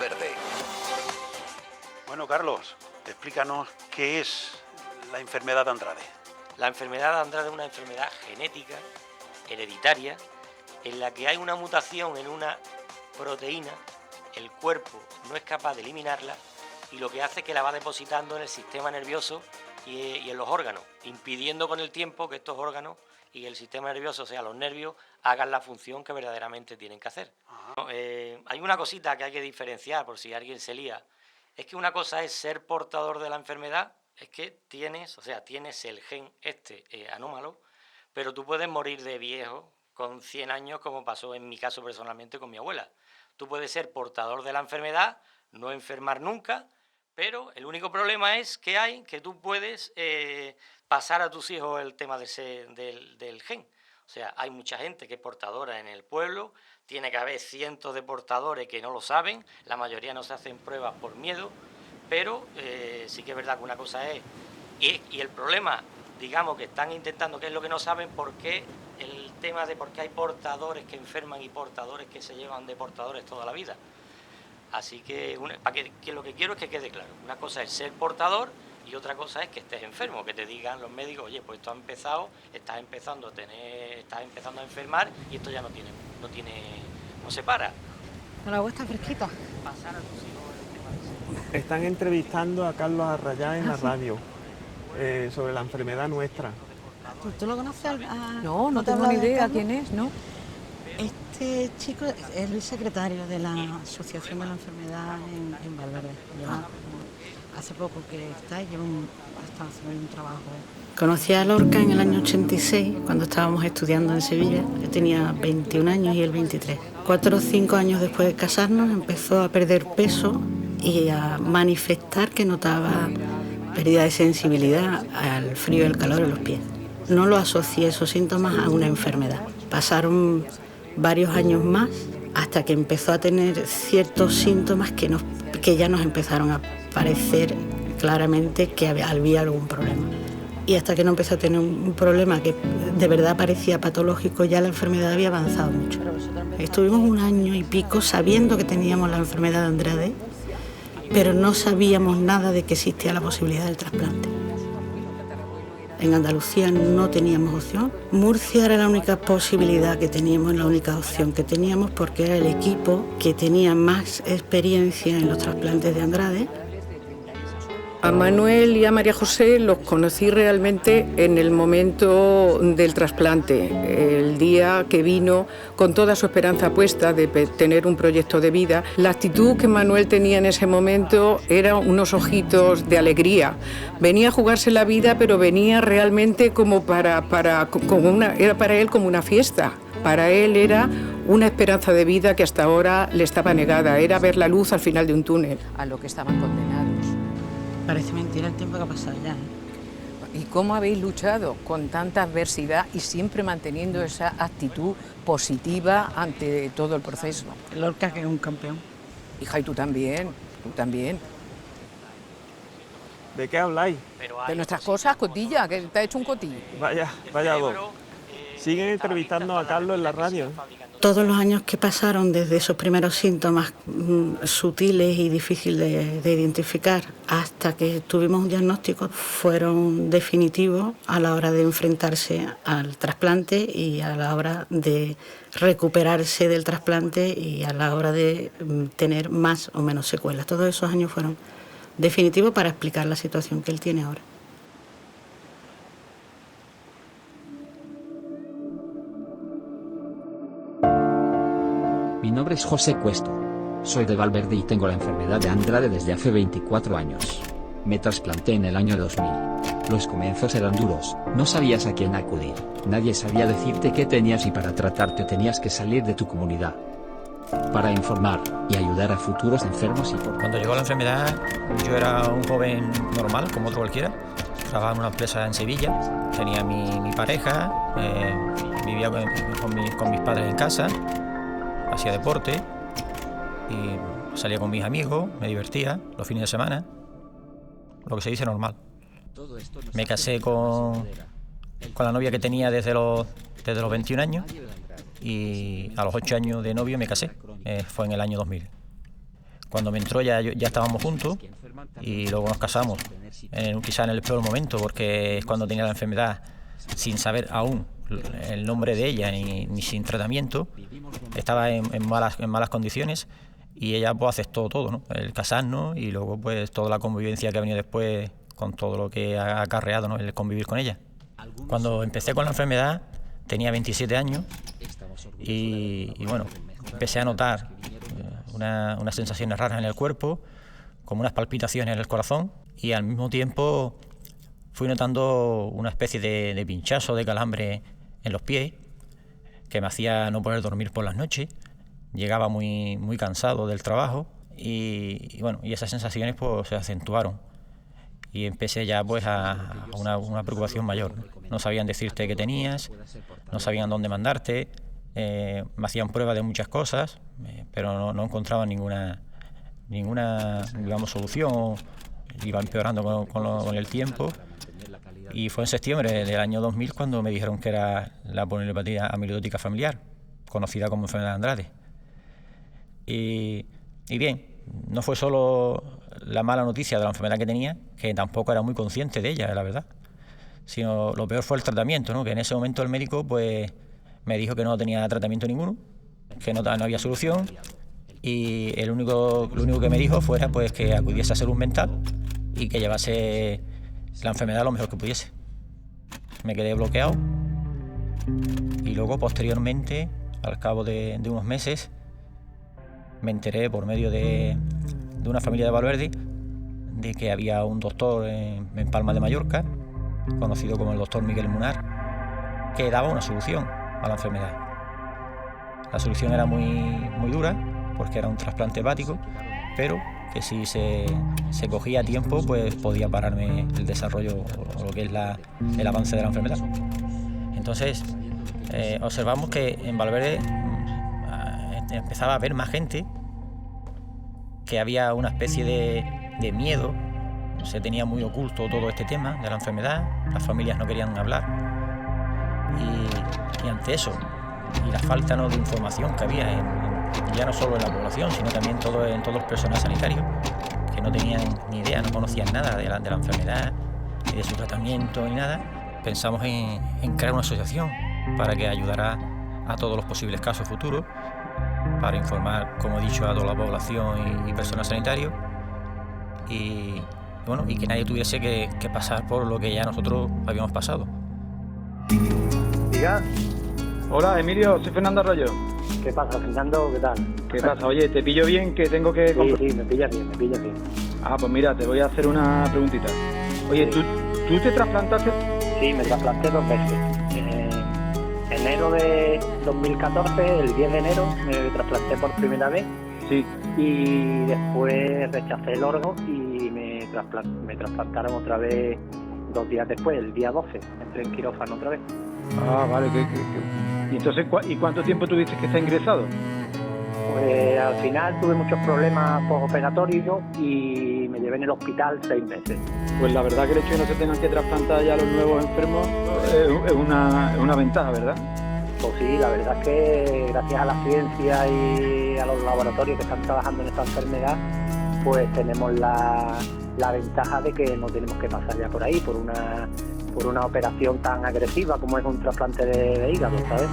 Valverde. Bueno, Carlos, explícanos qué es la enfermedad de Andrade. La enfermedad de Andrade es una enfermedad genética, hereditaria, en la que hay una mutación en una proteína, el cuerpo no es capaz de eliminarla y lo que hace es que la va depositando en el sistema nervioso y en los órganos, impidiendo con el tiempo que estos órganos y el sistema nervioso, o sea, los nervios, hagan la función que verdaderamente tienen que hacer. Hay una cosita que hay que diferenciar por si alguien se lía, es que una cosa es ser portador de la enfermedad, es que tienes el gen anómalo, pero tú puedes morir de viejo con 100 años, como pasó en mi caso personalmente con mi abuela. Tú puedes ser portador de la enfermedad, no enfermar nunca, pero el único problema es que tú puedes pasar a tus hijos el tema del gen. O sea, hay mucha gente que es portadora en el pueblo, tiene que haber cientos de portadores que no lo saben, la mayoría no se hacen pruebas por miedo, pero sí que es verdad que una cosa es... Y el problema, digamos, que están intentando, que es lo que no saben, por qué el tema de por qué hay portadores que enferman y portadores que se llevan de portadores toda la vida. Así que lo que quiero es que quede claro. Una cosa es ser portador y otra cosa es que estés enfermo, que te digan los médicos, oye, pues esto estás empezando a enfermar y esto ya no se para. El agua está fresquita. Pasar a tus hijos el tema de Están entrevistando a Carlos Arrayá en la radio sobre la enfermedad nuestra. ¿Tú lo conoces? No, no te tengo habla ni de idea Carlos? quién es, ¿no? Este chico es el secretario de la Asociación de la Enfermedad en Valverde. Lleva hace poco que está haciendo un trabajo. Conocí a Lorca en el año 86, cuando estábamos estudiando en Sevilla. Yo tenía 21 años y él 23. 4 o 5 años después de casarnos empezó a perder peso y a manifestar que notaba pérdida de sensibilidad al frío y el calor en los pies. No lo asocié esos síntomas a una enfermedad. Pasaron varios años más hasta que empezó a tener ciertos síntomas que ya nos empezaron a parecer claramente que había algún problema. Y hasta que no empezó a tener un problema que de verdad parecía patológico, ya la enfermedad había avanzado mucho. Estuvimos 1 año y pico sabiendo que teníamos la enfermedad de Andrade, pero no sabíamos nada de que existía la posibilidad del trasplante. En Andalucía no teníamos opción. Murcia era la única posibilidad que teníamos, la única opción que teníamos, porque era el equipo que tenía más experiencia en los trasplantes de Andrade. A Manuel y a María José los conocí realmente en el momento del trasplante, el día que vino con toda su esperanza puesta de tener un proyecto de vida. La actitud que Manuel tenía en ese momento era unos ojitos de alegría. Venía a jugarse la vida, pero venía realmente como era para él como una fiesta. Para él era una esperanza de vida que hasta ahora le estaba negada, era ver la luz al final de un túnel. A lo que estaban condenados. Parece mentira el tiempo que ha pasado ya, ¿Y cómo habéis luchado con tanta adversidad y siempre manteniendo esa actitud positiva ante todo el proceso? Lorca, que es un campeón. Hija, y tú también, ¿De qué habláis? De nuestras cosas, cotilla, que te ha hecho un cotillo. Vaya dos. Siguen entrevistando a Carlos en la radio. Todos los años que pasaron desde esos primeros síntomas sutiles y difíciles de identificar hasta que tuvimos un diagnóstico fueron definitivos a la hora de enfrentarse al trasplante y a la hora de recuperarse del trasplante y a la hora de tener más o menos secuelas. Todos esos años fueron definitivos para explicar la situación que él tiene ahora. Mi nombre es José Cuesto. Soy de Valverde y tengo la enfermedad de Andrade desde hace 24 años. Me trasplanté en el año 2000. Los comienzos eran duros, no sabías a quién acudir, nadie sabía decirte qué tenías y para tratarte tenías que salir de tu comunidad. Para informar y ayudar a futuros enfermos y Cuando llegó la enfermedad, yo era un joven normal, como otro cualquiera. Trabajaba en una empresa en Sevilla, tenía mi pareja, vivía con mis padres en casa, hacía deporte y salía con mis amigos, me divertía los fines de semana, lo que se dice normal. Me casé con la novia que tenía desde los 21 años y a los 8 años de novio me casé, fue en el año 2000. Cuando me entró ya estábamos juntos y luego nos casamos, quizá en el peor momento, porque es cuando tenía la enfermedad sin saber aún el nombre de ella ni sin tratamiento. Estaba en malas condiciones y ella pues aceptó todo, ¿no? El casarnos y luego pues toda la convivencia que ha venido después con todo lo que ha acarreado, ¿no? El convivir con ella. Cuando empecé con la enfermedad tenía 27 años y bueno, empecé a notar unas sensaciones raras en el cuerpo, como unas palpitaciones en el corazón, y al mismo tiempo fui notando una especie de pinchazo, de calambre en los pies, que me hacía no poder dormir por las noches. Llegaba muy cansado del trabajo y bueno, y esas sensaciones pues se acentuaron y empecé ya pues a una preocupación mayor. No sabían decirte qué tenías, no sabían dónde mandarte, me hacían pruebas de muchas cosas, pero no encontraban ninguna digamos, solución. Iba empeorando con el tiempo y fue en septiembre del año 2000 cuando me dijeron que era la polioneuropatía amiloidótica familiar, conocida como enfermedad de Andrade. Y bien, no fue solo la mala noticia de la enfermedad que tenía, que tampoco era muy consciente de ella, la verdad, sino lo peor fue el tratamiento, ¿no? Que en ese momento el médico pues me dijo que no tenía tratamiento ninguno, que no había solución, y lo único que me dijo fuera pues que acudiese a salud mental y que llevase la enfermedad lo mejor que pudiese. Me quedé bloqueado y luego posteriormente, al cabo de unos meses, me enteré por medio de una familia de Valverde de que había un doctor en Palma de Mallorca, conocido como el doctor Miguel Munar, que daba una solución a la enfermedad. La solución era muy dura, porque era un trasplante hepático, pero que si se cogía a tiempo, pues podía pararme el desarrollo o lo que es el avance de la enfermedad. Entonces, observamos que en Valverde empezaba a haber más gente, que había una especie de miedo, se tenía muy oculto todo este tema de la enfermedad, las familias no querían hablar y ante eso y la falta, ¿no?, de información que había ya no solo en la población, sino también en todos los personal sanitarios, que no tenían ni idea, no conocían nada de la enfermedad, ni de su tratamiento, ni nada. Pensamos en crear una asociación para que ayudara a todos los posibles casos futuros, para informar, como he dicho, a toda la población y personal sanitario, y bueno, y que nadie tuviese que pasar por lo que ya nosotros habíamos pasado. Diga. Hola, Emilio, soy Fernando Arroyo. ¿Qué pasa, Fernando? ¿Qué tal? ¿Qué pasa? Oye, ¿te pillo bien? Que tengo que... Sí, me pillas bien. Ah, pues mira, te voy a hacer una preguntita. Oye, Sí. ¿tú te trasplantaste? Sí, me trasplanté 2 veces. En enero de 2014, el 10 de enero, me trasplanté por primera vez. Sí. Y después rechacé el órgano y me trasplantaron otra vez 2 días después, el día 12. Entré en quirófano otra vez. Ah, vale. ¿Y entonces cuánto tiempo tuviste que estar ingresado? Pues al final tuve muchos problemas postoperatorios y me llevé en el hospital 6 meses. Pues la verdad que el hecho de que no se tengan que trasplantar ya los nuevos enfermos es una ventaja, ¿verdad? Pues sí, la verdad es que gracias a la ciencia y a los laboratorios que están trabajando en esta enfermedad, pues tenemos la ventaja de que no tenemos que pasar ya por ahí, por una operación tan agresiva como es un trasplante de hígado, ¿sabes?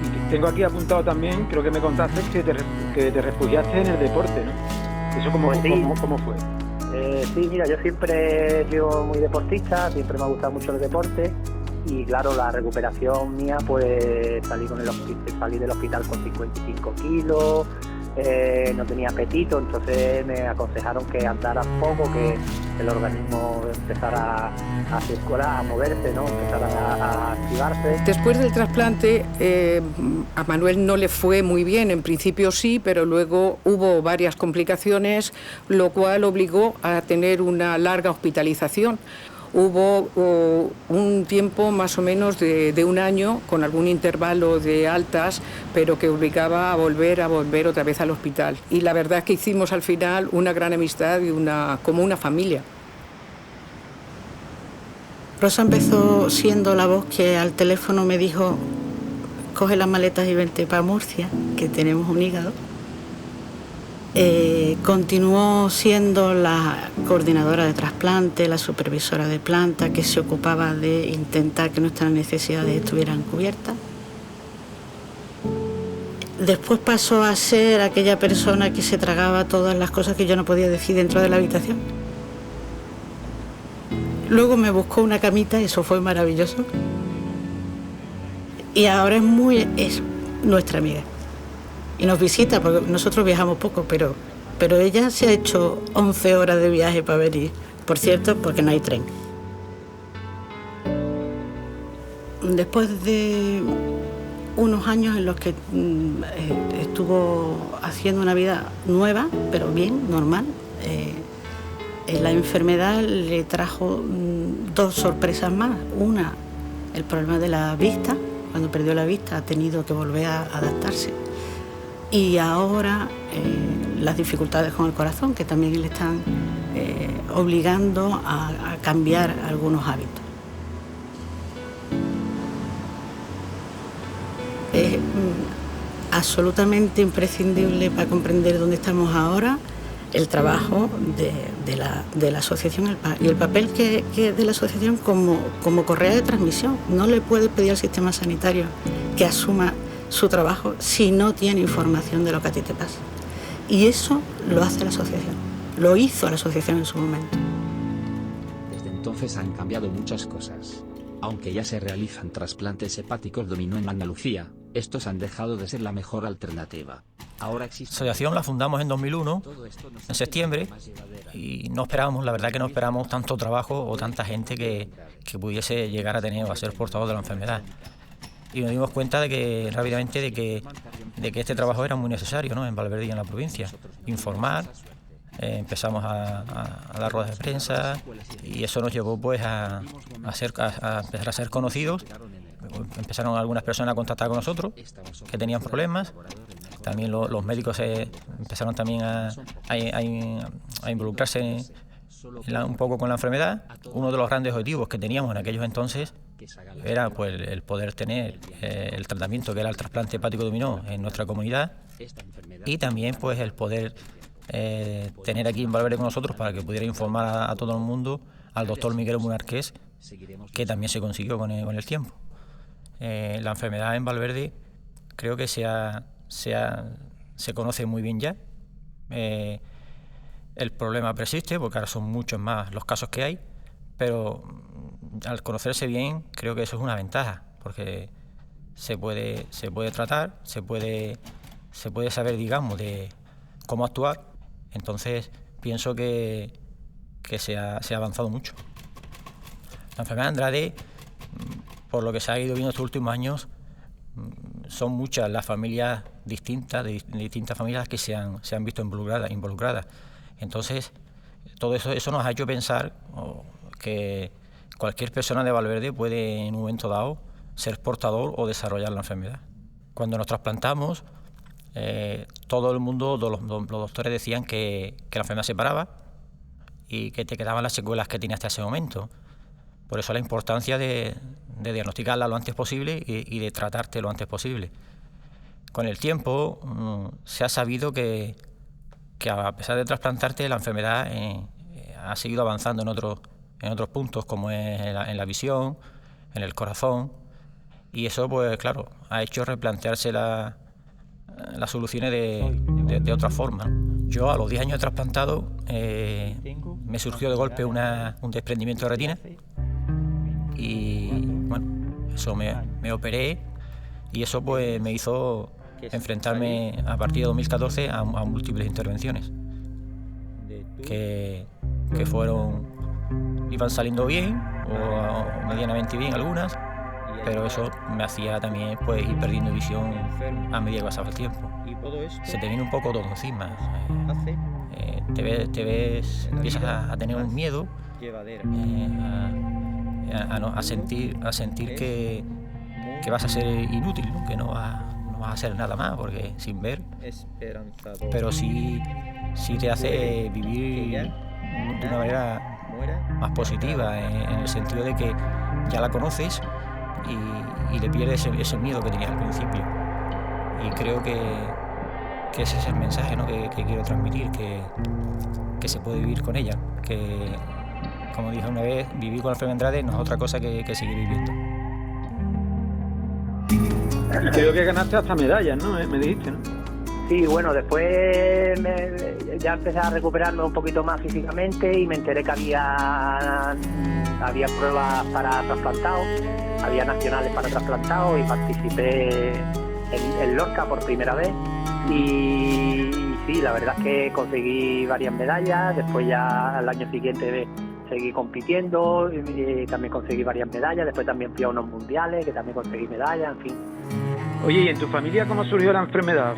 Y tengo aquí apuntado también, creo que me contaste que te refugiaste en el deporte, ¿no? ¿Eso cómo fue? Sí, mira, yo siempre he sido muy deportista, siempre me ha gustado mucho el deporte y claro, la recuperación mía, pues salí del hospital con 55 kilos, no tenía apetito, entonces me aconsejaron que andara poco, que el organismo empezara a circular, a moverse, ¿no? Empezara a activarse. Después del trasplante, a Manuel no le fue muy bien, en principio sí, pero luego hubo varias complicaciones, lo cual obligó a tener una larga hospitalización. Hubo un tiempo más o menos de 1 año, con algún intervalo de altas, pero que obligaba a volver otra vez al hospital. Y la verdad es que hicimos al final una gran amistad y como una familia. Rosa empezó siendo la voz que al teléfono me dijo: coge las maletas y vente para Murcia, que tenemos un hígado. Continuó siendo la coordinadora de trasplante, la supervisora de planta, que se ocupaba de intentar que nuestras necesidades estuvieran cubiertas. Después pasó a ser aquella persona que se tragaba todas las cosas que yo no podía decir dentro de la habitación. Luego me buscó una camita, eso fue maravilloso. Y ahora es nuestra amiga. Y nos visita, porque nosotros viajamos poco, pero ella se ha hecho 11 horas de viaje para venir. Por cierto, porque no hay tren. Después de unos años en los que estuvo haciendo una vida nueva, pero bien, normal, la enfermedad le trajo 2 sorpresas más. Una, el problema de la vista. Cuando perdió la vista ha tenido que volver a adaptarse. Y ahora las dificultades con el corazón, que también le están obligando a cambiar algunos hábitos. Es absolutamente imprescindible para comprender dónde estamos ahora el trabajo de la asociación y el papel que de la asociación como correa de transmisión. No le puede pedir al sistema sanitario que asuma su trabajo si no tiene información de lo que a ti te pasa. Y eso lo hace la asociación, lo hizo la asociación en su momento. Desde entonces han cambiado muchas cosas. Aunque ya se realizan trasplantes hepáticos dominó en Andalucía, estos han dejado de ser la mejor alternativa. Ahora existe... La asociación la fundamos en 2001, en septiembre, y no esperábamos, la verdad que no esperábamos tanto trabajo o tanta gente que pudiese llegar a tener o a ser portador de la enfermedad. Y nos dimos cuenta de que rápidamente de que este trabajo era muy necesario, ¿no?, en Valverde y en la provincia. Informar, empezamos a dar ruedas de prensa y eso nos llevó pues a empezar a ser conocidos. Empezaron algunas personas a contactar con nosotros que tenían problemas. También los médicos empezaron también a involucrarse un poco con la enfermedad. Uno de los grandes objetivos que teníamos en aquellos entonces era pues el poder tener el tratamiento que era el trasplante hepático dominó en nuestra comunidad, y también pues el poder tener aquí en Valverde con nosotros para que pudiera informar a todo el mundo al doctor Miguel Munarqués, que también se consiguió con el tiempo. La enfermedad en Valverde creo que se conoce muy bien ya. El problema persiste porque ahora son muchos más los casos que hay, pero al conocerse bien creo que eso es una ventaja, porque se puede tratar, se puede saber, digamos, de cómo actuar. Entonces pienso que se ha avanzado mucho. La enfermedad de Andrade, por lo que se ha ido viendo estos últimos años, son muchas las familias distintas, de distintas familias que se han visto involucradas. Entonces, todo eso nos ha hecho pensar que cualquier persona de Valverde puede en un momento dado ser portador o desarrollar la enfermedad. Cuando nos trasplantamos, todo el mundo, los doctores decían que la enfermedad se paraba y que te quedaban las secuelas que tenías hasta ese momento. Por eso la importancia de diagnosticarla lo antes posible y de tratarte lo antes posible. Con el tiempo se ha sabido que a pesar de trasplantarte, la enfermedad ha seguido avanzando en otros puntos, como es en la visión, en el corazón, y eso, pues claro, ha hecho replantearse las soluciones de otra forma. Yo a los 10 años de trasplantado me surgió de golpe un desprendimiento de retina y bueno, eso me operé y eso pues me hizo enfrentarme a partir de 2014 a múltiples intervenciones que iban saliendo bien o medianamente bien algunas, pero eso me hacía también pues ir perdiendo visión a medida que pasaba el tiempo. Se te viene un poco todo encima. Te ves, empiezas a tener un miedo, a sentir que vas a ser inútil, ¿no? Que no vas a hacer nada más, porque sin ver, pero sí te hace vivir de una manera más positiva, en el sentido de que ya la conoces y le pierdes ese miedo que tenías al principio. Y creo que que ese es el mensaje, ¿no?, que quiero transmitir, que se puede vivir con ella, que, como dije una vez, vivir con la enfermedad de Andrade no es otra cosa que seguir viviendo. Y creo que ganaste hasta medallas, ¿no? Me dijiste, ¿no? Sí, bueno, después ya empecé a recuperarme un poquito más físicamente y me enteré que había pruebas para trasplantados, había nacionales para trasplantados y participé en Lorca por primera vez y sí, la verdad es que conseguí varias medallas, después ya al año siguiente seguí compitiendo y también conseguí varias medallas, después también fui a unos mundiales que también conseguí medallas, en fin. Oye, ¿y en tu familia cómo surgió la enfermedad?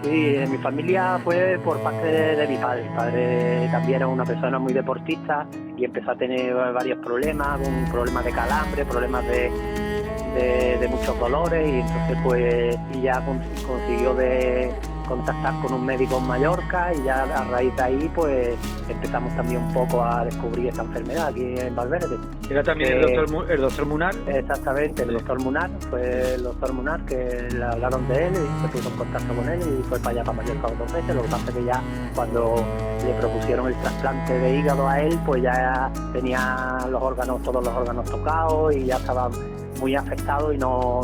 Sí, en mi familia fue por parte de mi padre. Mi padre también era una persona muy deportista y empezó a tener varios problemas, problemas de calambre, problemas de muchos dolores y entonces pues y ya consiguió contactar con un médico en Mallorca y ya a raíz de ahí pues empezamos también un poco a descubrir esta enfermedad aquí en Valverde. ¿Era también el doctor Munar? Exactamente, el doctor Munar, fue el doctor Munar que le hablaron de él y se puso en contacto con él y fue para allá, para Mallorca 2 veces. Lo que pasa es que ya cuando le propusieron el trasplante de hígado a él pues ya tenía todos los órganos tocados y ya estaba muy afectado y no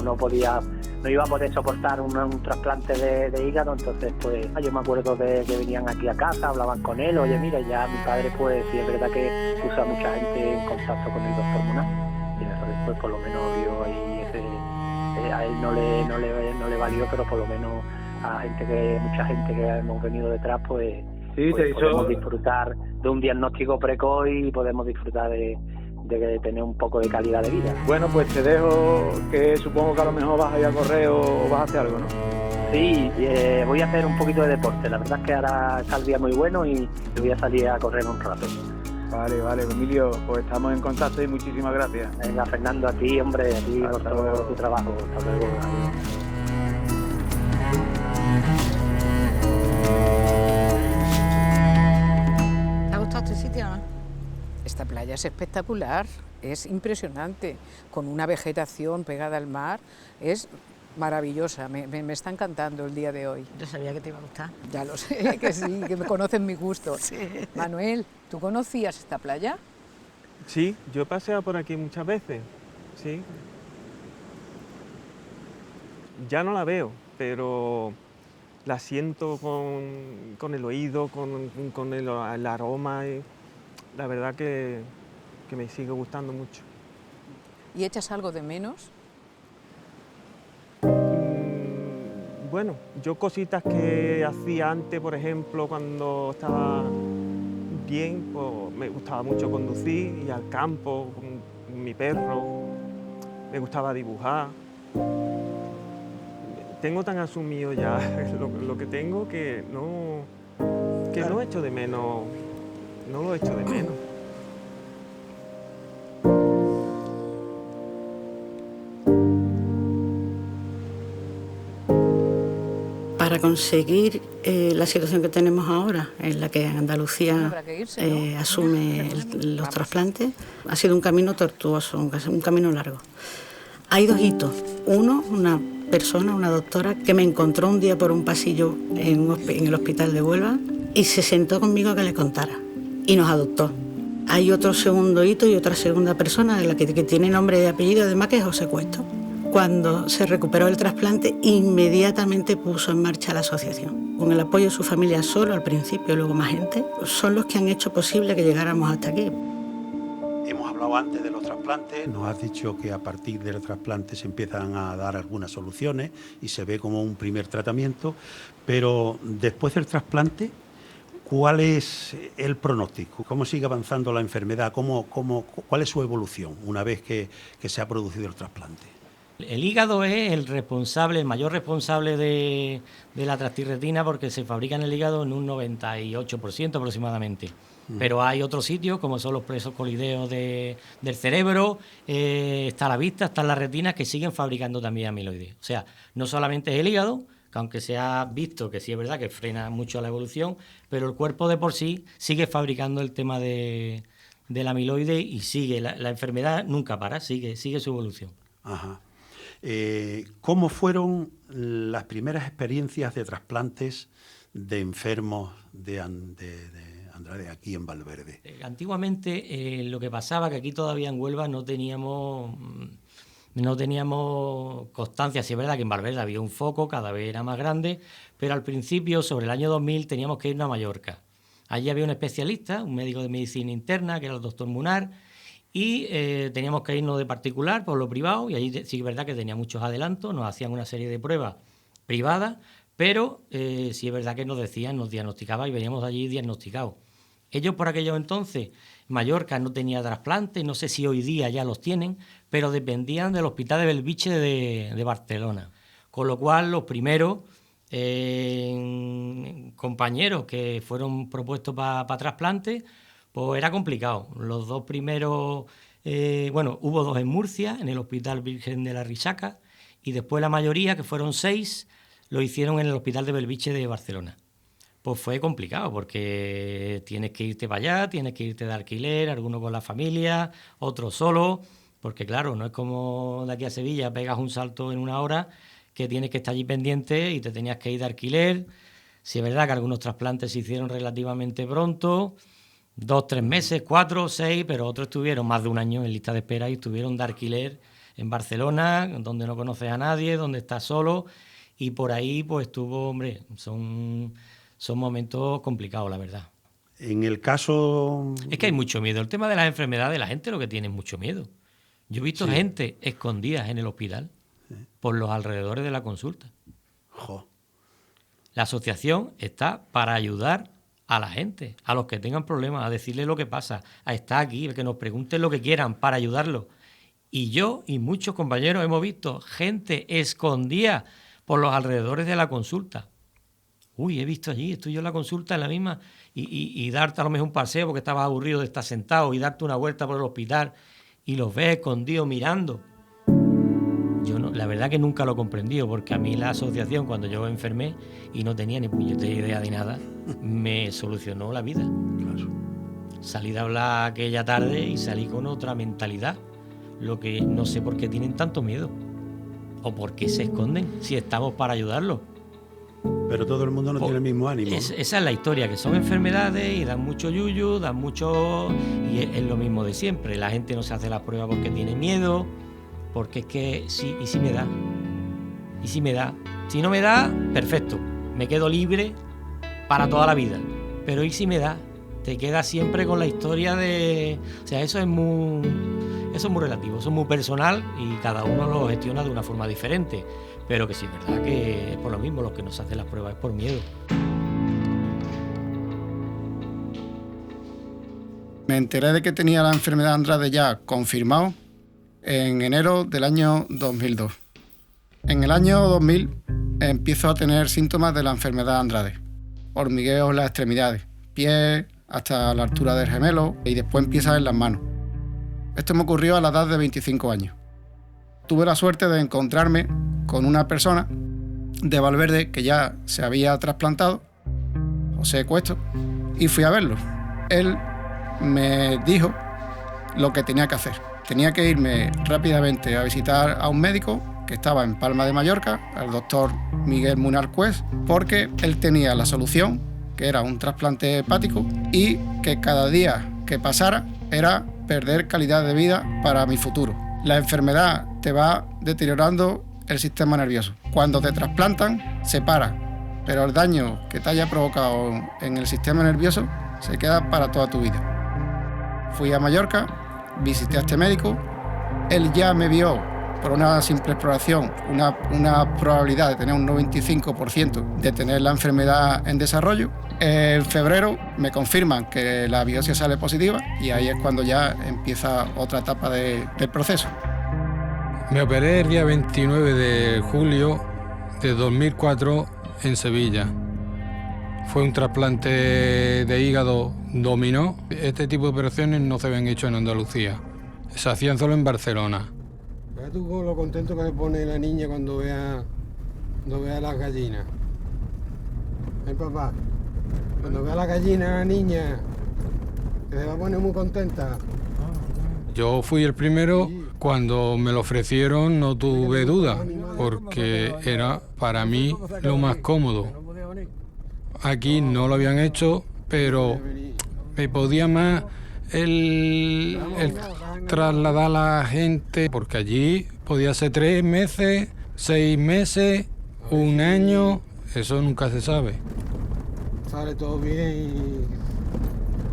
iba a poder soportar un trasplante de hígado, entonces pues yo me acuerdo de que venían aquí a casa, hablaban con él, oye mira, ya mi padre pues sí es verdad que puso a mucha gente en contacto con el doctor Munar y eso después por lo menos vio ahí a él no le valió, pero por lo menos a mucha gente que hemos venido detrás pues, sí, pues podemos disfrutar de un diagnóstico precoz y podemos disfrutar de tener un poco de calidad de vida. Bueno, pues te dejo, que supongo que a lo mejor vas a ir a correr o vas a hacer algo, ¿no? Sí, voy a hacer un poquito de deporte. La verdad es que ahora está el día muy bueno y voy a salir a correr un rato. Vale, Emilio, pues estamos en contacto y muchísimas gracias. Venga, Fernando, a ti, hombre, a ti por todo tu trabajo. Hasta luego. ¿Te ha gustado este sitio o no? Esta playa es espectacular, es impresionante, con una vegetación pegada al mar, es maravillosa, me está encantando el día de hoy. Yo sabía que te iba a gustar. Ya lo sé, que sí, que me conocen mis gustos. Sí. Manuel, ¿tú conocías esta playa? Sí, yo he paseado por aquí muchas veces, sí. Ya no la veo, pero la siento con el oído, con el aroma. La verdad que me sigue gustando mucho. ¿Y echas algo de menos? Bueno, yo cositas que hacía antes, por ejemplo, cuando estaba bien, pues me gustaba mucho conducir, ir al campo con mi perro, me gustaba dibujar. Tengo tan asumido ya lo que tengo que no echo de menos. No lo echo de menos. Para conseguir la situación que tenemos ahora, en la que Andalucía asume los trasplantes, ha sido un camino tortuoso, un camino largo. Hay 2 hitos. Uno, una persona, una doctora, que me encontró un día por un pasillo en el hospital de Huelva y se sentó conmigo a que le contara. Y nos adoptó. Hay otro segundo hito y otra segunda persona de la que tiene nombre y apellido, además, que es José Cuesto. Cuando se recuperó el trasplante, inmediatamente puso en marcha la asociación. Con el apoyo de su familia solo al principio y luego más gente, son los que han hecho posible que llegáramos hasta aquí. Hemos hablado antes de los trasplantes, nos has dicho que a partir del trasplante se empiezan a dar algunas soluciones y se ve como un primer tratamiento, pero después del trasplante, ¿cuál es el pronóstico? ¿Cómo sigue avanzando la enfermedad? ¿Cuál es su evolución una vez que se ha producido el trasplante? El hígado es el mayor responsable de la trastirretina porque se fabrica en el hígado en un 98% aproximadamente. Pero hay otros sitios como son los plexos colideos del cerebro, está la vista, está la retina, que siguen fabricando también amiloides. O sea, no solamente es el hígado, que aunque se ha visto que sí es verdad que frena mucho la evolución, pero el cuerpo de por sí sigue fabricando el tema del amiloide y sigue, la enfermedad nunca para, sigue su evolución. Ajá. ¿Cómo fueron las primeras experiencias de trasplantes de enfermos de Andrade aquí en Valverde? Antiguamente lo que pasaba que aquí todavía en Huelva no teníamos constancia. Sí es verdad que en Valverde había un foco, cada vez era más grande, pero al principio, sobre el año 2000, teníamos que irnos a Mallorca. Allí había un especialista, un médico de medicina interna, que era el doctor Munar, y teníamos que irnos de particular por lo privado, y allí sí es verdad que tenía muchos adelantos, nos hacían una serie de pruebas privadas, pero sí es verdad que nos decían, nos diagnosticaban y veníamos de allí diagnosticados. Ellos por aquellos entonces, Mallorca no tenía trasplantes, no sé si hoy día ya los tienen, pero dependían del Hospital de Bellvitge de Barcelona. Con lo cual, los primeros compañeros que fueron propuestos para trasplantes, pues era complicado. Los dos primeros, hubo 2 en Murcia, en el Hospital Virgen de la Risaca, y después la mayoría, que fueron 6, lo hicieron en el Hospital de Bellvitge de Barcelona. Pues fue complicado porque tienes que irte para allá, tienes que irte de alquiler, algunos con la familia, otros solo, porque claro, no es como de aquí a Sevilla, pegas un salto en 1 hora, que tienes que estar allí pendiente y te tenías que ir de alquiler. Sí es verdad que algunos trasplantes se hicieron relativamente pronto, 2, 3 meses, 4, 6, pero otros estuvieron más de 1 año en lista de espera y estuvieron de alquiler en Barcelona, donde no conoces a nadie, donde estás solo, y por ahí pues estuvo, hombre, son momentos complicados, la verdad. En el caso... Es que hay mucho miedo. El tema de las enfermedades, la gente lo que tiene es mucho miedo. Yo he visto gente escondida en el hospital por los alrededores de la consulta. Jo. La asociación está para ayudar a la gente, a los que tengan problemas, a decirles lo que pasa, a estar aquí, a que nos pregunten lo que quieran para ayudarlos. Y yo y muchos compañeros hemos visto gente escondida por los alrededores de la consulta. Uy, he visto allí, estoy yo en la consulta en la misma, y darte a lo mejor un paseo porque estabas aburrido de estar sentado y darte una vuelta por el hospital y los ves escondidos mirando. Yo no, la verdad que nunca lo he comprendido, porque a mí la asociación, cuando yo enfermé y no tenía ni puñetera idea de nada, me solucionó la vida. Claro. Salí de hablar aquella tarde y salí con otra mentalidad. Lo que no sé por qué tienen tanto miedo o por qué se esconden si estamos para ayudarlos. Pero todo el mundo no tiene el mismo ánimo. Esa es la historia, que son enfermedades y dan mucho yuyu, dan mucho... Y es lo mismo de siempre. La gente no se hace la prueba porque tiene miedo, porque es que sí, y si me da. Y si me da. Si no me da, perfecto. Me quedo libre para toda la vida. Pero ¿y si me da? Te quedas siempre con la historia de... O sea, eso es muy relativo, eso es muy personal y cada uno lo gestiona de una forma diferente. Pero que sí es verdad que es por lo mismo, los que nos hacen las pruebas es por miedo. Me enteré de que tenía la enfermedad de Andrade ya confirmado en enero del año 2002. En el año 2000 empiezo a tener síntomas de la enfermedad de Andrade. Hormigueo en las extremidades, pies hasta la altura del gemelo y después empieza en las manos. Esto me ocurrió a la edad de 25 años. Tuve la suerte de encontrarme con una persona de Valverde que ya se había trasplantado, José Cuesto, y fui a verlo. Él me dijo lo que tenía que hacer. Tenía que irme rápidamente a visitar a un médico que estaba en Palma de Mallorca, al doctor Miguel Munar Cués, porque él tenía la solución, que era un trasplante hepático, y que cada día que pasara era perder calidad de vida para mi futuro. La enfermedad te va deteriorando el sistema nervioso. Cuando te trasplantan, se para, pero el daño que te haya provocado en el sistema nervioso se queda para toda tu vida. Fui a Mallorca, visité a este médico, él ya me vio por una simple exploración una probabilidad de tener un 95% de tener la enfermedad en desarrollo. En febrero me confirman que la biopsia sale positiva y ahí es cuando ya empieza otra etapa del proceso. Me operé el día 29 de julio de 2004 en Sevilla. Fue un trasplante de hígado dominó. Este tipo de operaciones no se habían hecho en Andalucía. Se hacían solo en Barcelona. ¿Ves tú con lo contento que se pone la niña cuando vea las gallinas? Papá, cuando vea las gallinas, la niña, que se va a poner muy contenta. Yo fui el primero Cuando me lo ofrecieron no tuve duda, porque era para mí lo más cómodo. Aquí no lo habían hecho, pero me podía más el trasladar a la gente, porque allí podía ser 3 meses, 6 meses, 1 año, eso nunca se sabe. Sale todo bien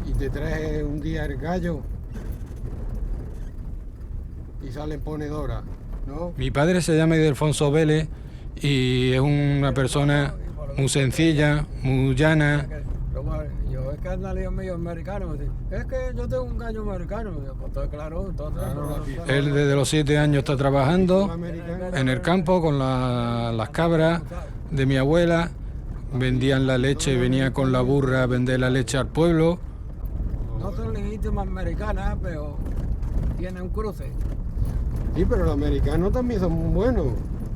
y te trae un día el gallo y sale ponedora, ¿no? Mi padre se llama Ildefonso Vélez y es una persona muy sencilla, muy llana. Yo es que anda lío medio americano, es que yo tengo un gallo americano, pues claro, entonces... Él desde los 7 años está trabajando en el campo con las cabras de mi abuela, vendían la leche, venía con la burra a vender la leche al pueblo. No son legítimas americanas, pero tienen un cruce. Sí, pero los americanos también son muy buenos.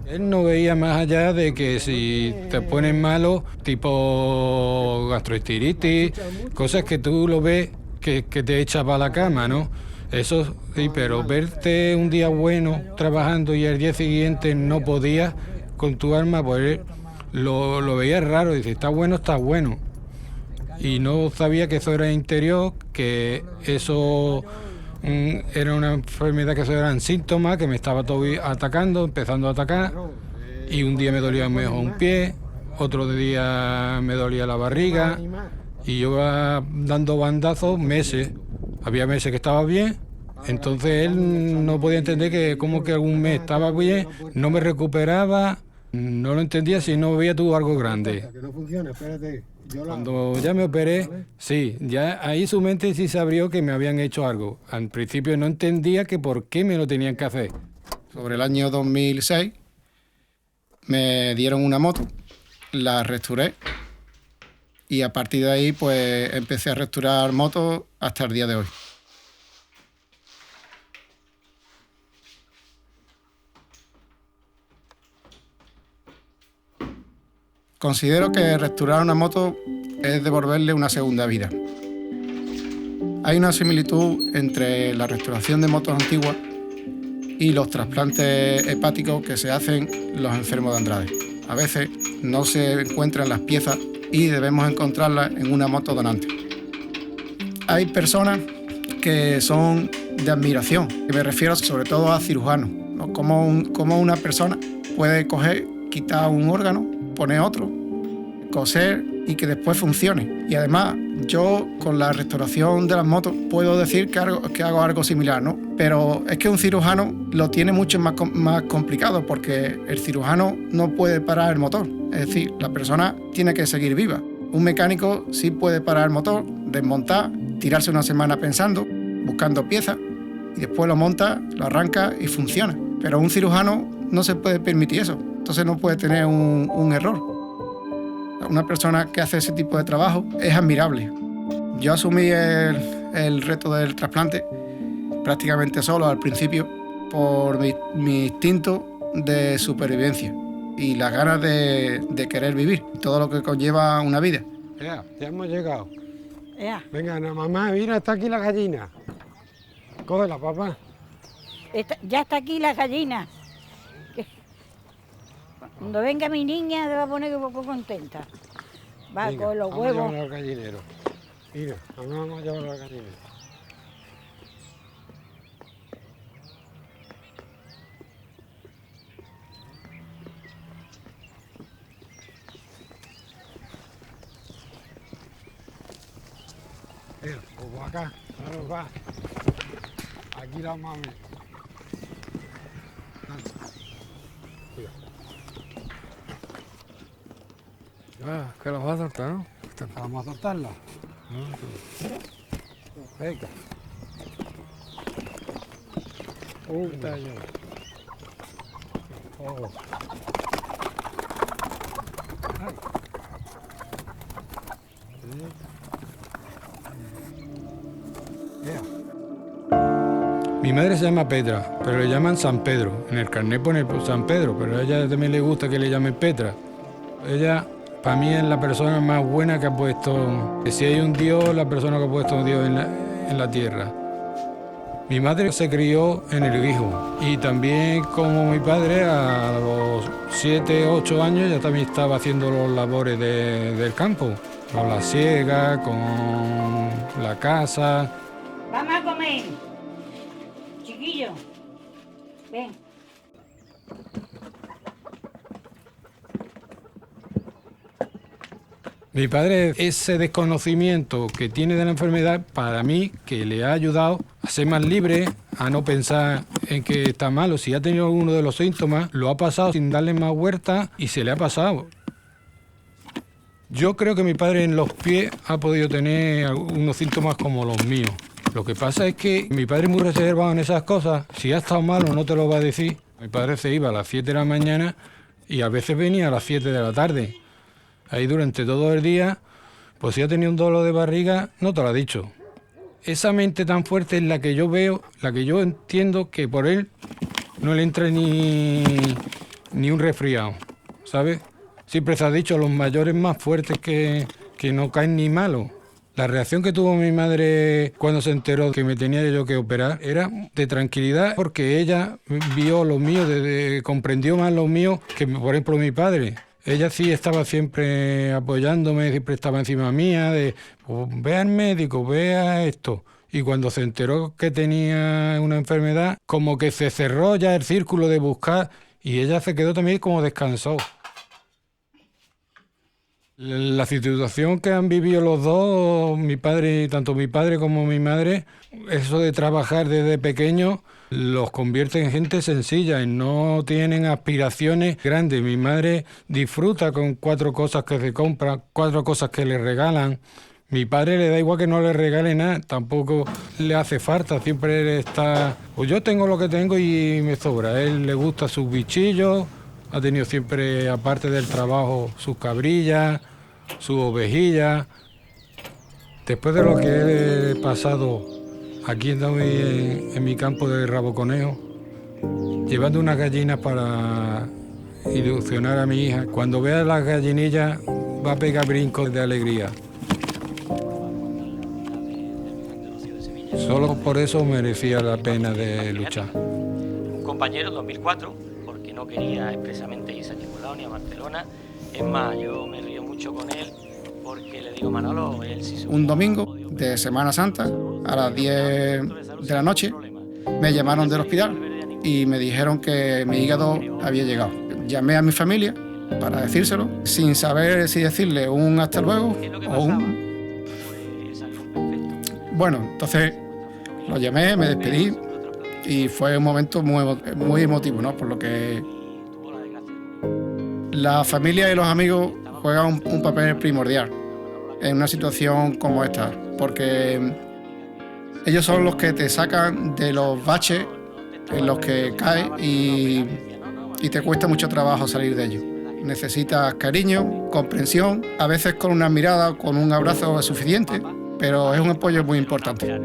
Él no veía más allá de que si te pones malo, tipo gastroenteritis, cosas que tú lo ves que te echas para la cama, ¿no? Eso sí, pero verte un día bueno trabajando y al día siguiente no podías con tu alma, pues lo veía raro, dice, está bueno. Y no sabía que eso era interior, que eso... era una enfermedad que eso eran síntomas, que me estaba todo empezando a atacar, y un día me dolía mejor un pie, otro día me dolía la barriga, y yo iba dando bandazos meses. Había meses que estaba bien, entonces él no podía entender que como que algún mes estaba bien, no me recuperaba, no lo entendía si no veía tú algo grande. Que no funciona, espérate. Cuando ya me operé, sí, ya ahí su mente sí se abrió que me habían hecho algo. Al principio no entendía que por qué me lo tenían que hacer. Sobre el año 2006 me dieron una moto, la restauré y a partir de ahí pues empecé a restaurar motos hasta el día de hoy. Considero que restaurar una moto es devolverle una segunda vida. Hay una similitud entre la restauración de motos antiguas y los trasplantes hepáticos que se hacen los enfermos de Andrade. A veces no se encuentran las piezas y debemos encontrarlas en una moto donante. Hay personas que son de admiración, y me refiero sobre todo a cirujanos, ¿no? Como una persona puede coger, quitar un órgano, poner otro, coser y que después funcione. Y además, yo con la restauración de las motos puedo decir que hago algo similar, ¿no? Pero es que un cirujano lo tiene mucho más complicado porque el cirujano no puede parar el motor. Es decir, la persona tiene que seguir viva. Un mecánico sí puede parar el motor, desmontar, tirarse una semana pensando, buscando piezas y después lo monta, lo arranca y funciona. Pero un cirujano no se puede permitir eso. Entonces no puede tener un error. Una persona que hace ese tipo de trabajo es admirable. Yo asumí el reto del trasplante prácticamente solo al principio por mi instinto de supervivencia y las ganas de querer vivir, todo lo que conlleva una vida. Ya hemos llegado. Venga, mamá, mira, está aquí la gallina. Cógela, papá. Ya está aquí la gallina. Cuando venga mi niña se va a poner un poco contenta. Va a coger los huevos. Vamos a llevarla al gallinero. Mira, vamos a llevarla al gallinero. Mira, pues acá, no va. Aquí la mami. Que los vas a soltar, ¿no? Vamos a soltarla. Venga. Está ya. Oh. Mi madre se llama Petra, pero le llaman San Pedro. En el carnet pone San Pedro, pero a ella también le gusta que le llamen Petra. Ella, para mí, es la persona más buena que ha puesto... Que si hay un Dios, la persona que ha puesto un Dios en la tierra. Mi madre se crió en el Guijo y también como mi padre a los 7, 8 años ya también estaba haciendo los labores del campo, con la siega, con la casa. Vamos a comer. Chiquillo, ven. Mi padre, ese desconocimiento que tiene de la enfermedad, para mí, que le ha ayudado a ser más libre, a no pensar en que está malo. Si ha tenido alguno de los síntomas, lo ha pasado sin darle más vuelta y se le ha pasado. Yo creo que mi padre en los pies ha podido tener unos síntomas como los míos. Lo que pasa es que mi padre es muy reservado en esas cosas. Si ha estado malo, no te lo va a decir. Mi padre se iba a las 7 de la mañana y a veces venía a las 7 de la tarde. Ahí durante todo el día, pues si ha tenido un dolor de barriga, no te lo ha dicho. Esa mente tan fuerte es la que yo veo, la que yo entiendo que por él no le entra ni un resfriado, ¿sabes? Siempre se ha dicho, los mayores más fuertes que no caen ni malos. La reacción que tuvo mi madre cuando se enteró que me tenía yo que operar era de tranquilidad, porque ella vio los míos, comprendió más los míos que, por ejemplo, mi padre. Ella sí estaba siempre apoyándome, siempre estaba encima mía, de pues, ve al médico, ve a esto. Y cuando se enteró que tenía una enfermedad, como que se cerró ya el círculo de buscar y ella se quedó también como descansó. La situación que han vivido los dos, mi padre, tanto mi padre como mi madre, eso de trabajar desde pequeño los convierte en gente sencilla y no tienen aspiraciones grandes. Mi madre disfruta con 4 cosas que se compra, 4 cosas que le regalan. Mi padre le da igual que no le regale nada, tampoco le hace falta, siempre está... Pues yo tengo lo que tengo y me sobra. A él le gusta sus bichillos, ha tenido siempre, aparte del trabajo, sus cabrillas, sus ovejillas. Después de lo que he pasado, aquí estoy en mi campo de Raboconejo, llevando unas gallinas para ilusionar a mi hija. Cuando vea las gallinillas va a pegar brincos de alegría. Solo por eso merecía la pena de luchar. Un compañero, 2004, porque no quería expresamente irse a ningún lado ni a Barcelona. Es más, yo me río mucho con él porque le digo, Manolo, él sí se... Un domingo de Semana Santa, a las 10 de la noche, me llamaron del hospital y me dijeron que mi hígado había llegado. Llamé a mi familia para decírselo, sin saber si decirle un hasta luego o un... Bueno, entonces lo llamé, me despedí y fue un momento muy emotivo, ¿no? Por lo que la familia y los amigos juegan un papel primordial en una situación como esta, porque ellos son los que te sacan de los baches en los que caes y te cuesta mucho trabajo salir de ellos. Necesitas cariño, comprensión, a veces con una mirada o con un abrazo es suficiente, pero es un apoyo muy importante.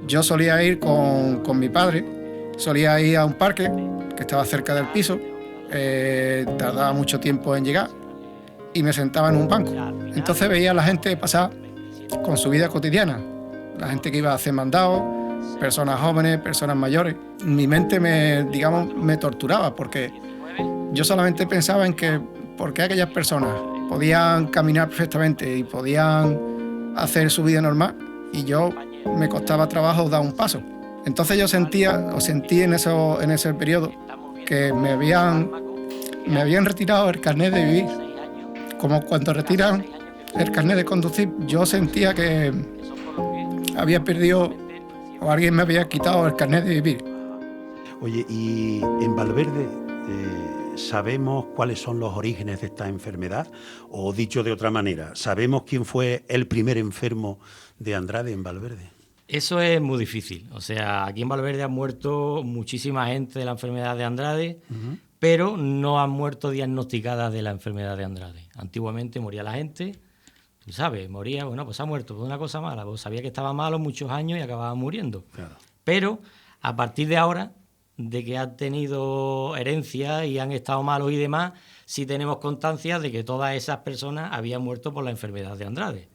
Yo solía ir con mi padre, solía ir a un parque que estaba cerca del piso, tardaba mucho tiempo en llegar y me sentaba en un banco. Entonces veía a la gente pasar con su vida cotidiana, la gente que iba a hacer mandados, personas jóvenes, personas mayores. Mi mente me torturaba porque yo solamente pensaba en que por qué aquellas personas podían caminar perfectamente y podían hacer su vida normal y yo me costaba trabajo dar un paso. Entonces yo sentí en ese periodo que me habían retirado el carnet de vivir. Como cuando retiran el carnet de conducir, yo sentía que había perdido o alguien me había quitado el carnet de vivir. Oye, y en Valverde, ¿sabemos cuáles son los orígenes de esta enfermedad? O dicho de otra manera, ¿sabemos quién fue el primer enfermo de Andrade en Valverde? Eso es muy difícil. O sea, aquí en Valverde han muerto muchísima gente de la enfermedad de Andrade, pero no han muerto diagnosticadas de la enfermedad de Andrade. Antiguamente moría la gente, tú sabes, moría, bueno, pues ha muerto por una cosa mala, pues sabía que estaba malo muchos años y acababa muriendo. Claro. Pero a partir de ahora, de que han tenido herencia y han estado malos y demás, sí tenemos constancia de que todas esas personas habían muerto por la enfermedad de Andrade.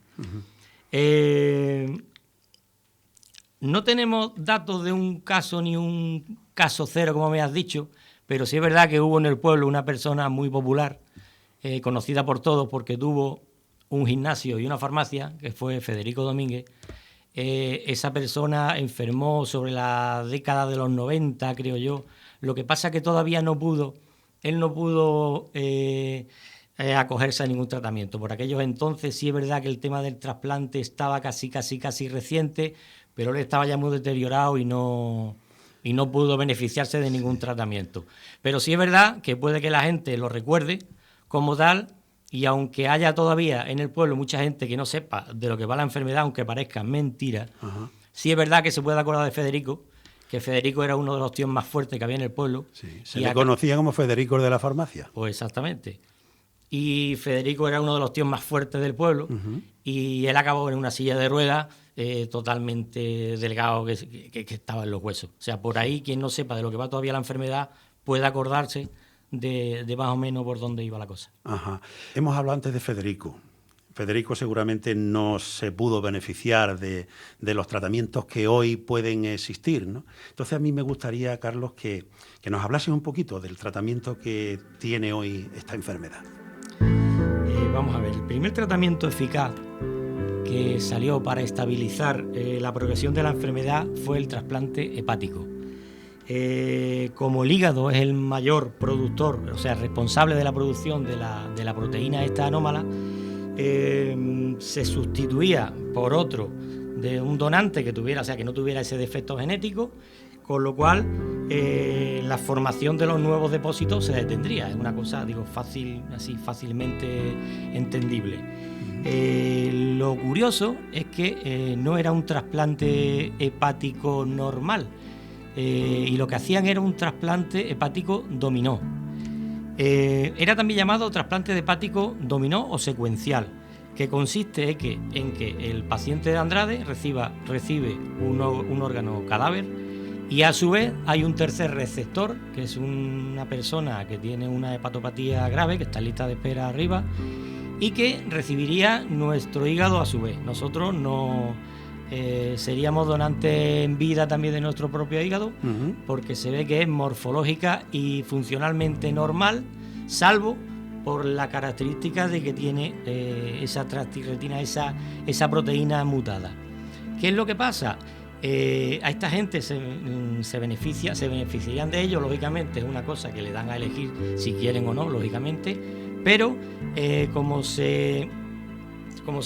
no tenemos datos de un caso ni un caso cero, como me has dicho, pero sí es verdad que hubo en el pueblo una persona muy popular, conocida por todos porque tuvo un gimnasio y una farmacia, que fue Federico Domínguez. Esa persona enfermó sobre la década de los 90, creo yo. Lo que pasa es que todavía él no pudo acogerse a ningún tratamiento. Por aquellos entonces sí es verdad que el tema del trasplante estaba casi reciente, pero él estaba ya muy deteriorado y no pudo beneficiarse de ningún tratamiento. Pero sí es verdad que puede que la gente lo recuerde como tal, y aunque haya todavía en el pueblo mucha gente que no sepa de lo que va la enfermedad, aunque parezca mentira, sí es verdad que se puede acordar de Federico, que Federico era uno de los tíos más fuertes que había en el pueblo. Sí, se le conocía como Federico de la farmacia. Pues exactamente. Y Federico era uno de los tíos más fuertes del pueblo, y él acabó en una silla de ruedas totalmente delgado que estaba en los huesos. O sea, por ahí quien no sepa de lo que va todavía la enfermedad puede acordarse de más o menos por dónde iba la cosa. Ajá. Hemos hablado antes de Federico. Federico seguramente no se pudo beneficiar de los tratamientos que hoy pueden existir, ¿no? Entonces a mí me gustaría, Carlos, que nos hablases un poquito del tratamiento que tiene hoy esta enfermedad. Vamos a ver, el primer tratamiento eficaz que salió para estabilizar la progresión de la enfermedad fue el trasplante hepático. Como el hígado es el mayor productor, o sea, responsable de la producción de la proteína esta anómala, se sustituía por otro de un donante que tuviera, o sea, que no tuviera ese defecto genético, con lo cual la formación de los nuevos depósitos se detendría. Es una cosa, digo, fácil, así fácilmente entendible. Lo curioso es que no era un trasplante hepático normal, y lo que hacían era un trasplante hepático dominó. Era también llamado trasplante de hepático dominó o secuencial, que consiste en que el paciente de Andrade recibe un órgano cadáver, y a su vez hay un tercer receptor, que es una persona que tiene una hepatopatía grave, que está en lista de espera arriba, y que recibiría nuestro hígado a su vez. Nosotros no seríamos donantes en vida también de nuestro propio hígado, porque se ve que es morfológica y funcionalmente normal, salvo por la característica de que tiene esa transtirretina, esa proteína mutada. ¿Qué es lo que pasa? A esta gente se beneficiarían de ello, lógicamente. Es una cosa que le dan a elegir si quieren o no, lógicamente, pero como se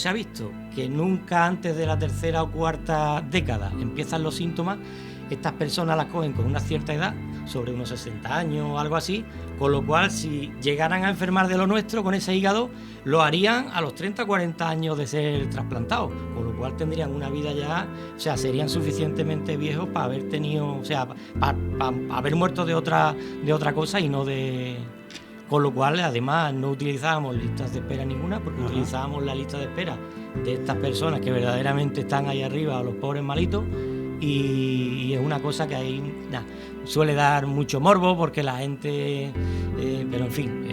ha visto que nunca antes de la tercera o cuarta década empiezan los síntomas, estas personas las cogen con una cierta edad, sobre unos 60 años o algo así, con lo cual si llegaran a enfermar de lo nuestro con ese hígado, lo harían a los 30 o 40 años de ser trasplantados, con lo cual tendrían una vida ya, o sea, serían suficientemente viejos para haber tenido, o sea, para haber muerto de otra cosa y no de... Con lo cual, además, no utilizábamos listas de espera ninguna, porque utilizábamos la lista de espera de estas personas que verdaderamente están ahí arriba, los pobres malitos, y es una cosa que ahí suele dar mucho morbo, porque la gente... pero, en fin,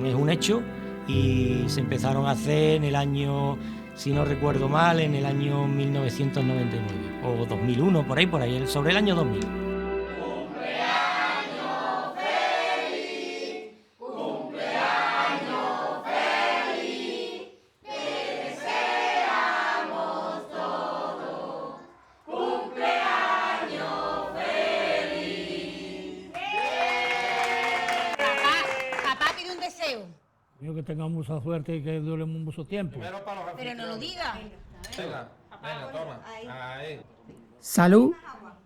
es un hecho, y se empezaron a hacer en el año, si no recuerdo mal, en el año 1999, o 2001, por ahí, sobre el año 2000. Que tengamos mucha suerte y que dure mucho tiempo. Pero no lo diga. Venga, toma. Ahí. Salud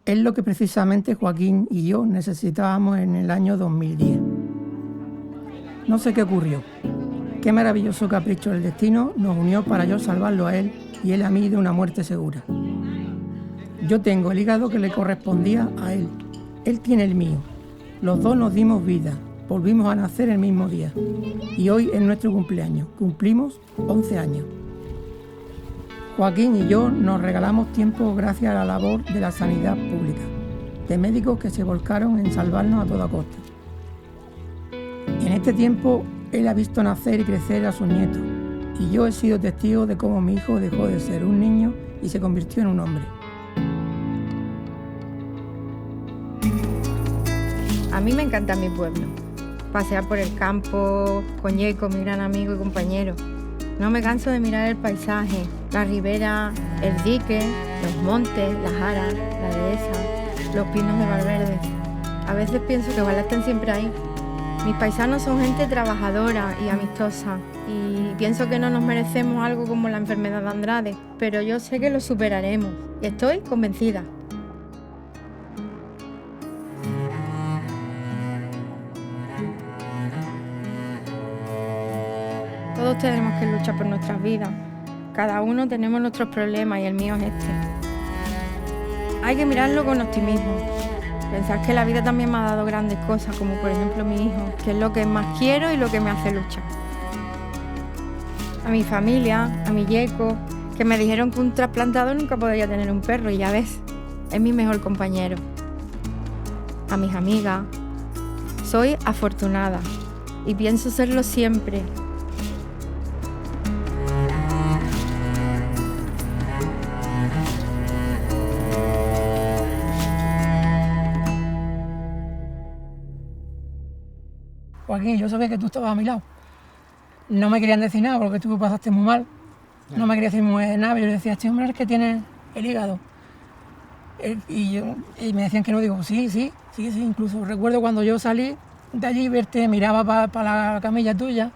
es lo que precisamente Joaquín y yo necesitábamos en el año 2010. No sé qué ocurrió. Qué maravilloso capricho del destino nos unió para yo salvarlo a él y él a mí de una muerte segura. Yo tengo el hígado que le correspondía a él. Él tiene el mío. Los dos nos dimos vida. Volvimos a nacer el mismo día y hoy es nuestro cumpleaños. Cumplimos 11 años. Joaquín y yo nos regalamos tiempo gracias a la labor de la sanidad pública, de médicos que se volcaron en salvarnos a toda costa. En este tiempo, él ha visto nacer y crecer a sus nietos y yo he sido testigo de cómo mi hijo dejó de ser un niño y se convirtió en un hombre. A mí me encanta mi pueblo. Pasear por el campo, con Yeco, mi gran amigo y compañero. No me canso de mirar el paisaje, la ribera, el dique, los montes, las aras, la dehesa, los pinos de Valverde. A veces pienso que ojalá estén siempre ahí. Mis paisanos son gente trabajadora y amistosa y pienso que no nos merecemos algo como la enfermedad de Andrade, pero yo sé que lo superaremos y estoy convencida. Todos tenemos que luchar por nuestras vidas. Cada uno tenemos nuestros problemas y el mío es este. Hay que mirarlo con optimismo. Pensar que la vida también me ha dado grandes cosas, como por ejemplo mi hijo, que es lo que más quiero y lo que me hace luchar. A mi familia, a mi Yeco, que me dijeron que un trasplantado nunca podría tener un perro y ya ves, es mi mejor compañero. A mis amigas, soy afortunada y pienso serlo siempre. Joaquín, yo sabía que tú estabas a mi lado. No me querían decir nada porque tú pasaste muy mal. No me quería decir nada, pero yo decía, este hombre es que tiene el hígado. Y me decían que no, digo, sí, incluso recuerdo cuando yo salí de allí, verte, miraba para la camilla tuya,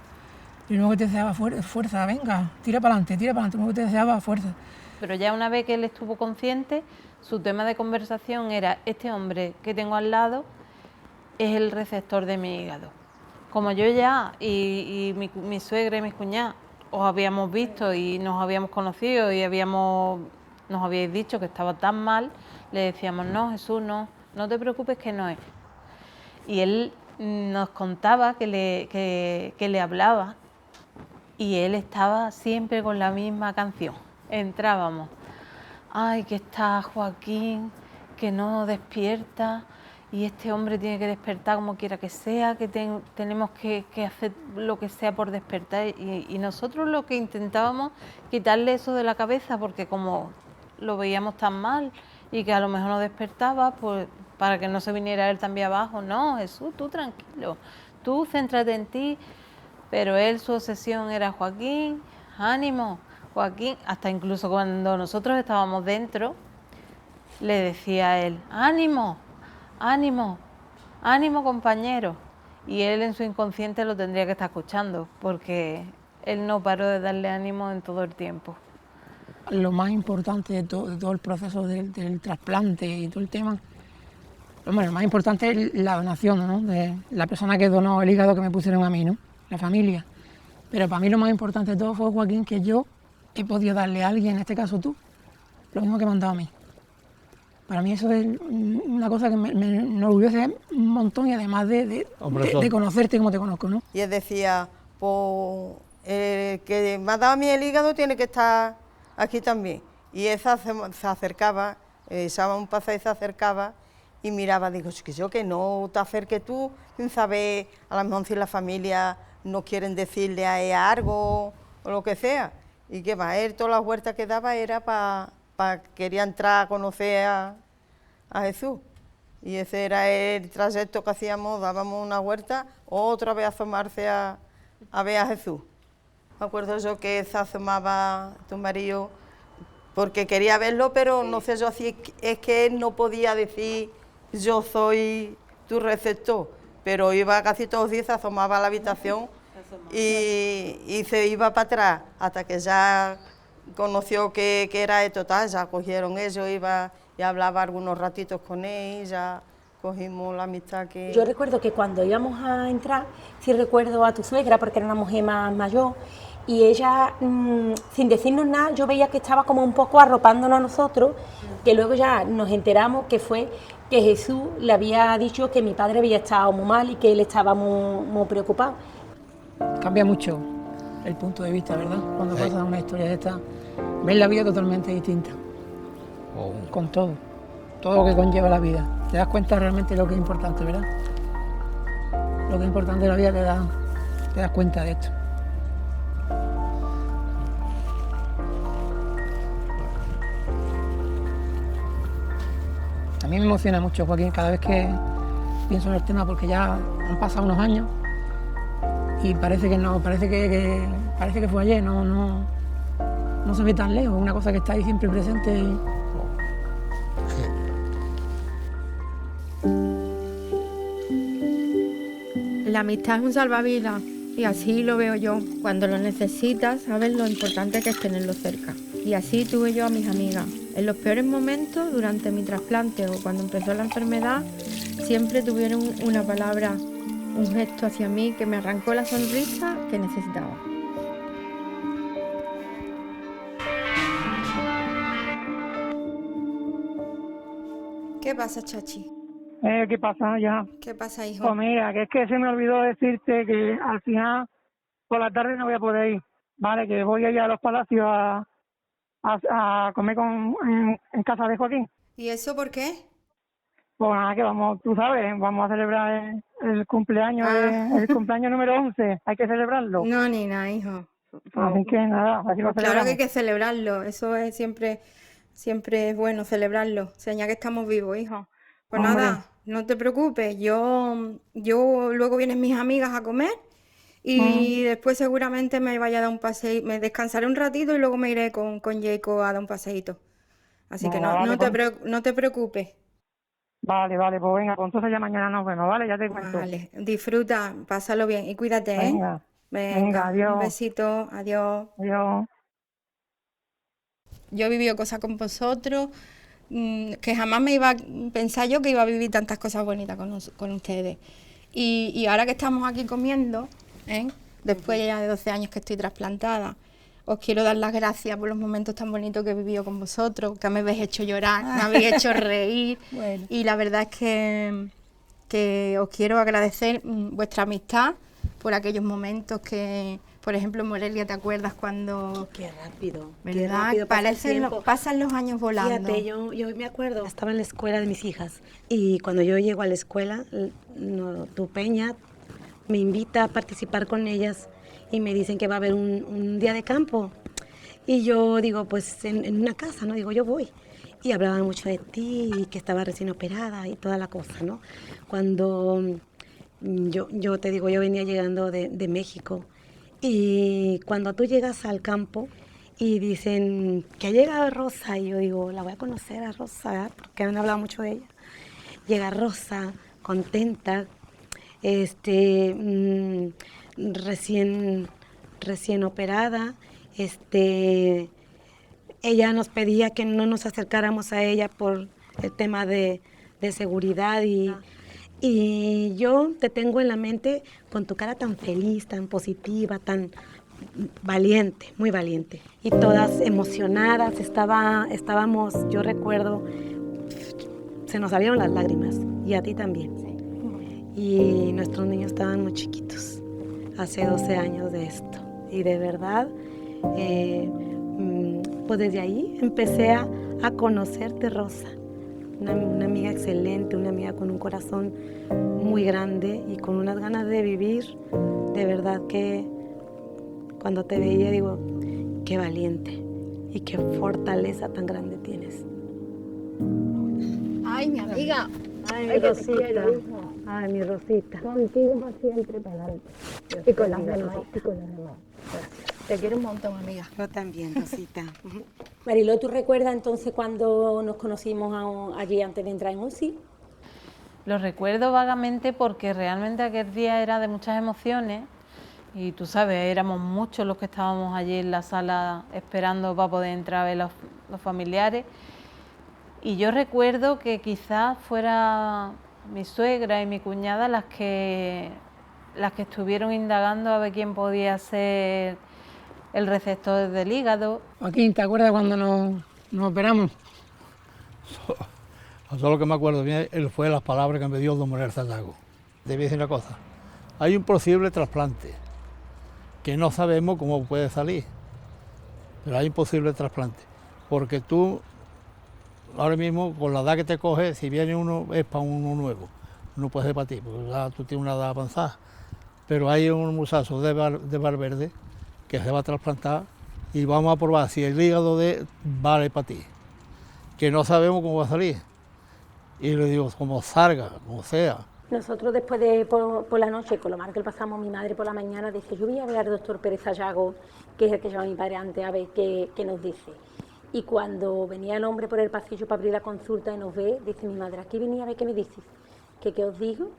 y luego te deseaba fuerza, venga, tira para adelante, luego te deseaba fuerza. Pero ya una vez que él estuvo consciente, su tema de conversación era, este hombre que tengo al lado es el receptor de mi hígado. Como yo ya y mi suegra y mis cuñadas os habíamos visto y nos habíamos conocido y nos habíais dicho que estaba tan mal, le decíamos, no, Jesús, no te preocupes que no es. Y él nos contaba que le hablaba y él estaba siempre con la misma canción. Entrábamos, ay, que está Joaquín, que no despierta, y este hombre tiene que despertar como quiera que sea, que tenemos que hacer lo que sea por despertar. Y nosotros lo que intentábamos, quitarle eso de la cabeza, porque como lo veíamos tan mal y que a lo mejor no despertaba, pues para que no se viniera él también abajo. No, Jesús, tú tranquilo, tú céntrate en ti. Pero él, su obsesión era Joaquín, ánimo, Joaquín. Hasta incluso cuando nosotros estábamos dentro, le decía a él, ánimo, ánimo, ánimo compañero. Y él en su inconsciente lo tendría que estar escuchando, porque él no paró de darle ánimo en todo el tiempo. Lo más importante de todo el proceso del trasplante y todo el tema, bueno, lo más importante es la donación, ¿no? De la persona que donó el hígado que me pusieron a mí, ¿no? La familia. Pero para mí lo más importante de todo fue, Joaquín, que yo he podido darle a alguien, en este caso tú, lo mismo que me han dado a mí. Para mí eso es una cosa que me enorgullece un montón y además de conocerte como te conozco, ¿no? Y él decía, pues el que me ha dado a mí el hígado tiene que estar aquí también. Y él se acercaba, echaba un paso y se acercaba y miraba, digo, es que yo que no te acerques tú, sin saber, a lo mejor si la familia no quieren decirle a él algo o lo que sea. Y que va, él todas las vueltas que daba era quería entrar a conocer a Jesús. Y ese era el trayecto que hacíamos, dábamos una vuelta, otra vez asomarse a ver a Jesús. Me acuerdo yo que se asomaba tu marido porque quería verlo, pero no sé yo si es que él no podía decir yo soy tu receptor, pero iba casi todos los días, se asomaba a la habitación y se iba para atrás hasta que ya conoció que era el total, ya cogieron ellos, iba y hablaba algunos ratitos con él, ya cogimos la amistad que... Yo recuerdo que cuando íbamos a entrar, sí recuerdo a tu suegra, porque era una mujer más mayor, y ella, sin decirnos nada, yo veía que estaba como un poco arropándonos a nosotros, que luego ya nos enteramos que fue que Jesús le había dicho que mi padre había estado muy mal y que él estaba muy preocupado. Cambia mucho el punto de vista, ¿verdad? Cuando pasa una historia de esta, ves la vida totalmente distinta, con todo lo que conlleva la vida. Te das cuenta realmente de lo que es importante, ¿verdad? Lo que es importante en la vida te das cuenta de esto. A mí me emociona mucho, Joaquín, cada vez que pienso en el tema porque ya han pasado unos años y parece que no, parece que fue ayer, no se ve tan lejos, una cosa que está ahí siempre presente. La amistad es un salvavidas y así lo veo yo. Cuando lo necesitas, sabes lo importante que es tenerlo cerca. Y así tuve yo a mis amigas. En los peores momentos, durante mi trasplante o cuando empezó la enfermedad, siempre tuvieron una palabra, un gesto hacia mí que me arrancó la sonrisa que necesitaba. ¿Qué pasa, Chachi? ¿Qué pasa ya? ¿Qué pasa, hijo? Pues mira, que es que se me olvidó decirte que al final por la tarde no voy a poder ir, ¿vale? Que voy a ir a los Palacios a comer en casa de Joaquín. ¿Y eso por qué? Pues nada, que vamos, tú sabes, vamos a celebrar el cumpleaños, el cumpleaños número 11, hay que celebrarlo. No, ni nada, hijo. Así que nada, así lo Claro que celebramos. hay que celebrarlo, eso es siempre es bueno celebrarlo, señal que estamos vivos, hijo. Pues Hombre. nada, no te preocupes, yo luego vienen mis amigas a comer y después seguramente me vaya a dar un paseo, me descansaré un ratito y luego me iré con Jacob a dar un paseíto. Así que Vale, no te preocupes. Vale, pues venga, pues entonces ya mañana nos vemos, ¿vale? Ya te cuento. Vale, disfruta, pásalo bien y cuídate, ¿eh? Venga, adiós. Un besito, adiós. Adiós. Yo he vivido cosas con vosotros, que jamás me iba a pensar yo que iba a vivir tantas cosas bonitas con ustedes. Y ahora que estamos aquí comiendo, después ya de 12 años que estoy trasplantada, os quiero dar las gracias por los momentos tan bonitos que he vivido con vosotros, que me habéis hecho llorar, me habéis hecho reír. Bueno. Y la verdad es que os quiero agradecer vuestra amistad por aquellos momentos que, por ejemplo, Morelia, ¿te acuerdas cuando...? Qué rápido, ¿Verdad? pasa el tiempo. Pasan los años volando. Fíjate, yo me acuerdo, estaba en la escuela de mis hijas y cuando yo llego a la escuela, tu Peña me invita a participar con ellas y me dicen que va a haber un día de campo. Y yo digo, pues en una casa, ¿no? Digo, yo voy. Y hablaban mucho de ti, y que estaba recién operada y toda la cosa, ¿no? Cuando yo te digo, yo venía llegando de México y cuando tú llegas al campo y dicen que ha llegado Rosa, y yo digo, la voy a conocer a Rosa, ¿verdad? Porque han hablado mucho de ella. Llega Rosa, contenta, recién operada, ella nos pedía que no nos acercáramos a ella por el tema de seguridad y yo te tengo en la mente con tu cara tan feliz, tan positiva, tan valiente, muy valiente. Y todas emocionadas, estábamos, yo recuerdo, se nos salieron las lágrimas y a ti también. Y nuestros niños estaban muy chiquitos, hace 12 años de esto. Y de verdad, pues desde ahí empecé a conocerte, Rosa. Una amiga excelente, una amiga con un corazón muy grande y con unas ganas de vivir. De verdad que cuando te veía digo, qué valiente y qué fortaleza tan grande tienes. Ay, mi amiga. Ay, mi Rosita. Ay, mi Rosita. Contigo para siempre, para adelante. Y con las demás, Te quiero un montón, amiga. Yo también, Rosita. Mariló, ¿tú recuerdas entonces cuando nos conocimos allí antes de entrar en UCI? Lo recuerdo vagamente porque realmente aquel día era de muchas emociones y tú sabes, éramos muchos los que estábamos allí en la sala esperando para poder entrar a ver los familiares. Y yo recuerdo que quizás fuera mi suegra y mi cuñada las que estuvieron indagando a ver quién podía ser el receptor del hígado. Joaquín, ¿te acuerdas cuando nos operamos? Todo lo que me acuerdo bien fue las palabras que me dio don Manuel Santiago. Te voy a decir una cosa, hay un posible trasplante que no sabemos cómo puede salir, pero hay un posible trasplante, porque tú ahora mismo con la edad que te coges, si viene uno es para uno nuevo, no puede ser para ti, porque ya tú tienes una edad avanzada, pero hay un muchacho de Valverde que se va a trasplantar y vamos a probar si el hígado vale para ti, que no sabemos cómo va a salir. Y le digo, como salga, como sea, Nosotros después de por la noche, con lo mal que lo pasamos, mi madre por la mañana dice, yo voy a ver al doctor Pérez Sayago, que es el que llama a mi padre antes, a ver qué nos dice. Y cuando venía el hombre por el pasillo para abrir la consulta y nos ve, dice mi madre, aquí venía a ver qué me dices. ¿Qué os digo?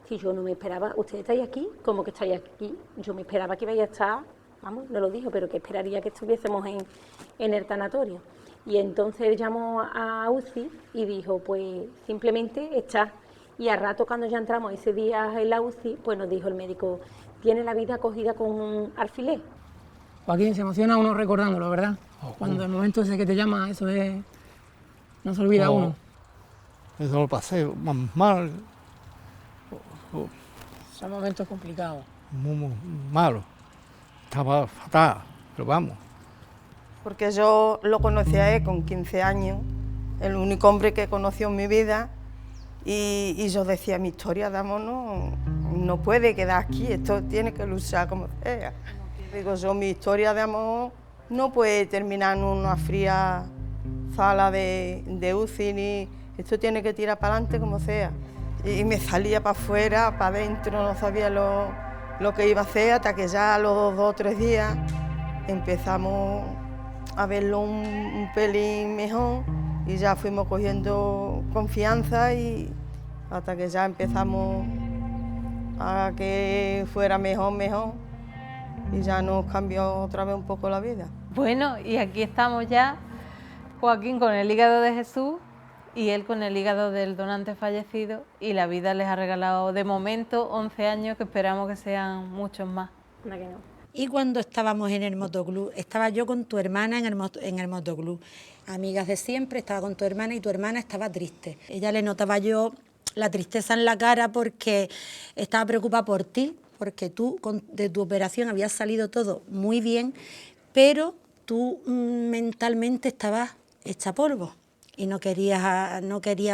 Si yo no me esperaba, ustedes estáis aquí, ¿cómo que estáis aquí? Yo me esperaba que vaya a estar, vamos, no lo dijo, pero que esperaría que estuviésemos en el tanatorio. Y entonces él llamó a UCI y dijo, pues simplemente está. Y al rato cuando ya entramos ese día en la UCI, pues nos dijo el médico, tiene la vida cogida con un alfiler. Joaquín, se emociona uno recordándolo, ¿verdad? Cuando el momento ese que te llama, eso es... no se olvida uno. Eso lo pasé más mal. Son momentos complicados. Muy malo. Estaba fatal, pero vamos. Porque yo lo conocí a él con 15 años, el único hombre que conoció en mi vida, y yo decía, mi historia de amor no puede quedar aquí, esto tiene que luchar como sea. Digo yo, mi historia de amor no puede terminar en una fría sala de UCI, ni esto tiene que tirar para adelante como sea. Y me salía para afuera, para adentro, no sabía lo que iba a hacer, hasta que ya a los 2 o 3 días empezamos a verlo un pelín mejor y ya fuimos cogiendo confianza y hasta que ya empezamos a que fuera mejor y ya nos cambió otra vez un poco la vida. Bueno, y aquí estamos ya, Joaquín con el hígado de Jesús y él con el hígado del donante fallecido, y la vida les ha regalado de momento 11 años que esperamos que sean muchos más. Y cuando estábamos en el motoclub, estaba yo con tu hermana en el motoclub, amigas de siempre, estaba con tu hermana y tu hermana estaba triste. Ella le notaba yo la tristeza en la cara porque estaba preocupada por ti, porque tú de tu operación habías salido todo muy bien, pero tú mentalmente estabas hecha polvo y no quería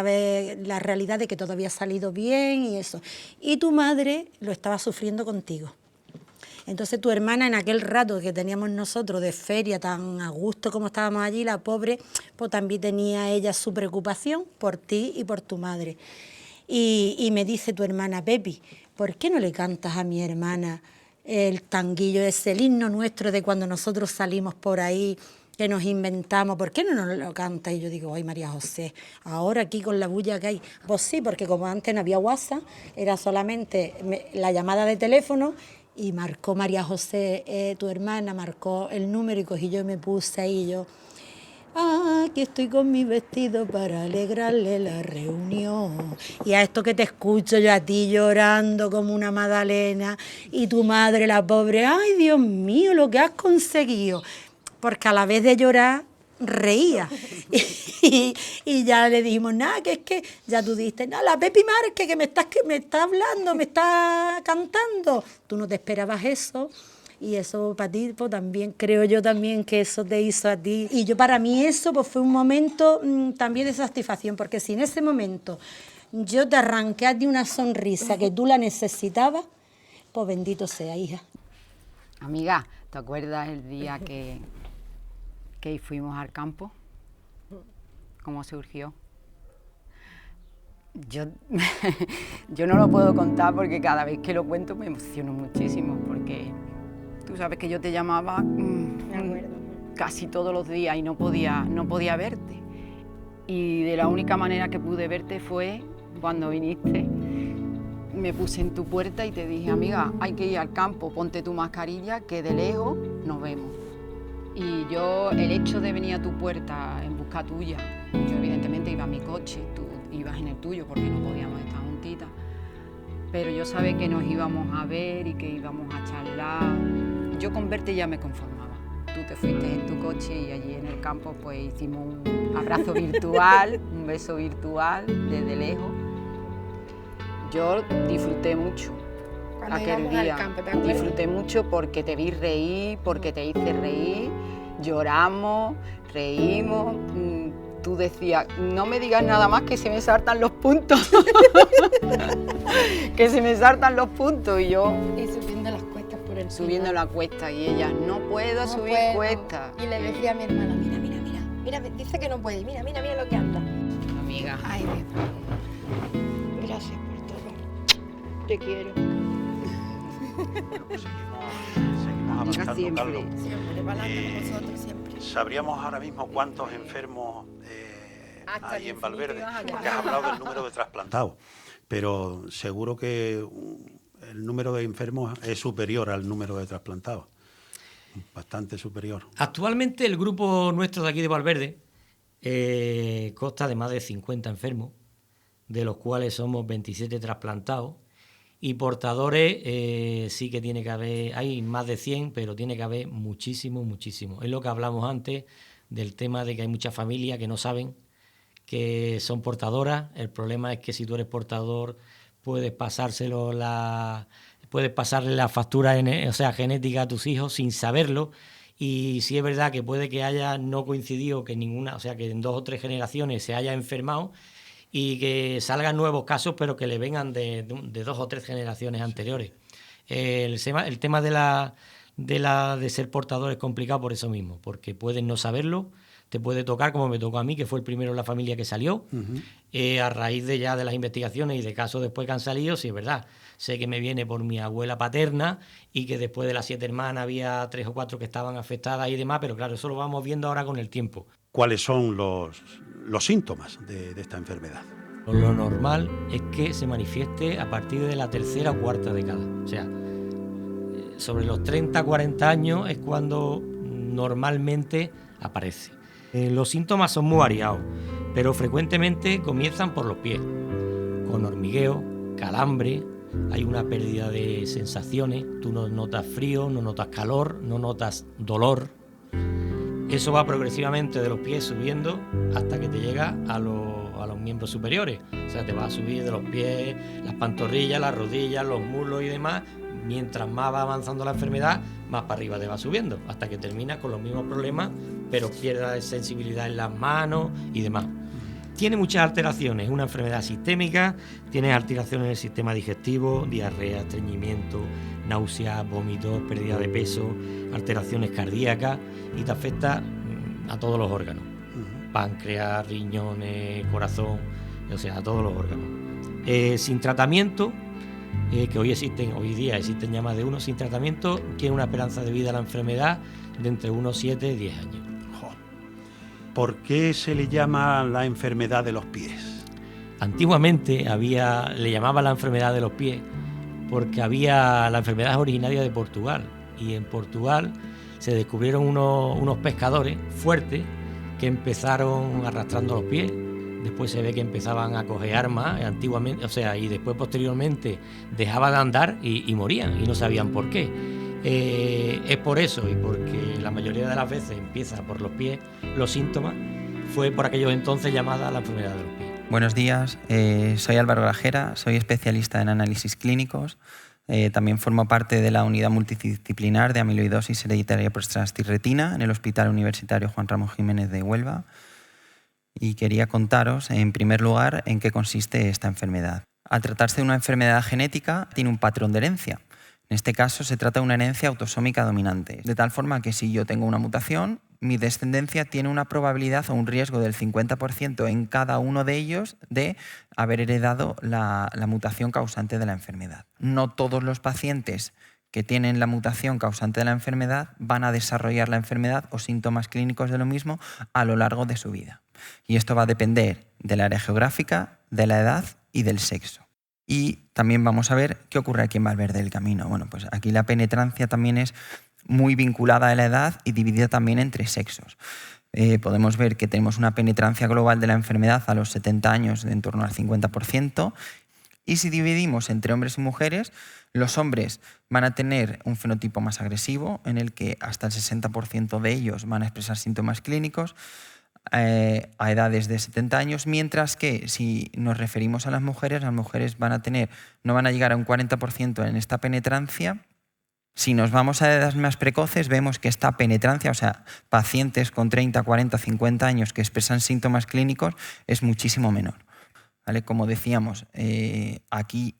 ver la realidad de que todo había salido bien y eso. Y tu madre lo estaba sufriendo contigo. Entonces tu hermana, en aquel rato que teníamos nosotros de feria tan a gusto como estábamos allí, la pobre, pues también tenía ella su preocupación por ti y por tu madre. Y me dice tu hermana, Pepi, ¿por qué no le cantas a mi hermana el tanguillo, ese el himno nuestro de cuando nosotros salimos por ahí, que nos inventamos? ¿Por qué no nos lo cantas? Y yo digo, ay, María José, ahora aquí con la bulla que hay. Pues sí, porque como antes no había WhatsApp, era solamente la llamada de teléfono. Y marcó María José, tu hermana, marcó el número y cogí yo y me puse ahí yo. Aquí estoy con mi vestido para alegrarle la reunión. Y a esto que te escucho yo a ti llorando como una magdalena y tu madre, la pobre, ay Dios mío, lo que has conseguido. Porque a la vez de llorar, reía. Y ya le dijimos, nada, que es que ya tú dijiste, no, la Pepi Márquez que me está hablando, me está cantando. Tú no te esperabas eso. Y eso para ti, pues también, creo yo también que eso te hizo a ti. Y yo para mí eso pues fue un momento también de satisfacción, porque si en ese momento yo te arranqué a ti una sonrisa que tú la necesitabas, pues bendito sea, hija. Amiga, ¿te acuerdas el día que fuimos al campo? ¿Cómo surgió? Yo no lo puedo contar porque cada vez que lo cuento me emociono muchísimo, porque tú sabes que yo te llamaba casi todos los días y no podía verte. Y de la única manera que pude verte fue cuando viniste. Me puse en tu puerta y te dije, amiga, hay que ir al campo, ponte tu mascarilla, que de lejos nos vemos. Y yo, el hecho de venir a tu puerta en busca tuya, yo evidentemente iba a mi coche, tú ibas en el tuyo porque no podíamos estar juntitas, pero yo sabía que nos íbamos a ver y que íbamos a charlar. Yo con verte ya me conformaba. Tú te fuiste en tu coche y allí en el campo pues hicimos un abrazo virtual, un beso virtual desde lejos. Yo disfruté mucho aquel día. Campo, disfruté mucho porque te vi reír, porque te hice reír, lloramos, reímos. Tú decías, no me digas nada más que se me saltan los puntos. Que se me saltan los puntos. Y yo... Y subiendo las cuestas por el subiendo la cuesta y ella, no puedo subir cuestas. Y le decía a mi hermana, mira, dice que no puede, mira lo que anda. Amiga. Ay, mi padre. Gracias por todo. Te quiero. Seguimos avanzando, Siempre, Carlos. siempre, para adelante con vosotros, siempre. ¿Sabríamos ahora mismo cuántos enfermos hay en Valverde? Porque has hablado del número de trasplantados, pero seguro que el número de enfermos es superior al número de trasplantados, bastante superior. Actualmente el grupo nuestro de aquí de Valverde consta de más de 50 enfermos, de los cuales somos 27 trasplantados, y portadores sí que tiene que haber, hay más de 100, pero tiene que haber muchísimo, muchísimo. Es lo que hablamos antes del tema de que hay muchas familias que no saben que son portadoras. El problema es que si tú eres portador puedes pasarle la factura genética a tus hijos sin saberlo, y sí es verdad que puede que haya no coincidido que ninguna, o sea que en 2 o 3 generaciones se haya enfermado y que salgan nuevos casos, pero que le vengan de 2 o 3 generaciones anteriores. El tema de ser portador es complicado por eso mismo, porque puedes no saberlo, te puede tocar, como me tocó a mí, que fue el primero en la familia que salió. A raíz de las investigaciones y de casos después que han salido, sí es verdad, sé que me viene por mi abuela paterna y que después de las 7 hermanas había 3 o 4 que estaban afectadas y demás, pero claro, eso lo vamos viendo ahora con el tiempo. ¿Cuáles son los síntomas de esta enfermedad? Lo normal es que se manifieste a partir de la 3ª o 4ª década. O sea, sobre los 30, 40 años es cuando normalmente aparece. Los síntomas son muy variados, pero frecuentemente comienzan por los pies, con hormigueo, calambre, hay una pérdida de sensaciones, tú no notas frío, no notas calor, no notas dolor. Eso va progresivamente de los pies subiendo hasta que te llega a los miembros superiores. O sea, te va a subir de los pies, las pantorrillas, las rodillas, los muslos y demás. Mientras más va avanzando la enfermedad, más para arriba te va subiendo, hasta que terminas con los mismos problemas, pero pierdes sensibilidad en las manos y demás. Tiene muchas alteraciones, es una enfermedad sistémica, tiene alteraciones en el sistema digestivo, diarrea, estreñimiento, náuseas, vómitos, pérdida de peso, alteraciones cardíacas, y te afecta a todos los órganos, páncreas, riñones, corazón, o sea, a todos los órganos. Sin tratamiento, que hoy día existen ya más de uno, sin tratamiento tiene una esperanza de vida a la enfermedad de entre unos 7 y 10 años. ¿Por qué se le llama la enfermedad de los pies? Antiguamente le llamaban la enfermedad de los pies porque la enfermedad es originaria de Portugal, y en Portugal se descubrieron unos pescadores fuertes que empezaron arrastrando los pies. Después se ve que empezaban a cojear más antiguamente, y después posteriormente dejaban de andar y morían y no sabían por qué. Es por eso, y porque la mayoría de las veces empieza por los pies, los síntomas, fue por aquellos entonces llamada la enfermedad de los pies. Buenos días, soy Álvaro Grajera, soy especialista en análisis clínicos, también formo parte de la unidad multidisciplinar de amiloidosis hereditaria por estrastirretina en el Hospital Universitario Juan Ramón Jiménez de Huelva, y quería contaros, en primer lugar, en qué consiste esta enfermedad. Al tratarse de una enfermedad genética, tiene un patrón de herencia. En este caso se trata de una herencia autosómica dominante, de tal forma que si yo tengo una mutación, mi descendencia tiene una probabilidad o un riesgo del 50% en cada uno de ellos de haber heredado la mutación causante de la enfermedad. No todos los pacientes que tienen la mutación causante de la enfermedad van a desarrollar la enfermedad o síntomas clínicos de lo mismo a lo largo de su vida. Y esto va a depender del área geográfica, de la edad y del sexo. Y también vamos a ver qué ocurre aquí en Valverde del Camino. Bueno, pues aquí la penetrancia también es muy vinculada a la edad y dividida también entre sexos. Podemos ver que tenemos una penetrancia global de la enfermedad a los 70 años de en torno al 50%. Y si dividimos entre hombres y mujeres, los hombres van a tener un fenotipo más agresivo, en el que hasta el 60% de ellos van a expresar síntomas clínicos a edades de 70 años, mientras que si nos referimos a las mujeres no van a llegar a un 40% en esta penetrancia. Si nos vamos a edades más precoces, vemos que esta penetrancia, o sea, pacientes con 30, 40, 50 años que expresan síntomas clínicos, es muchísimo menor. ¿Vale? Como decíamos, aquí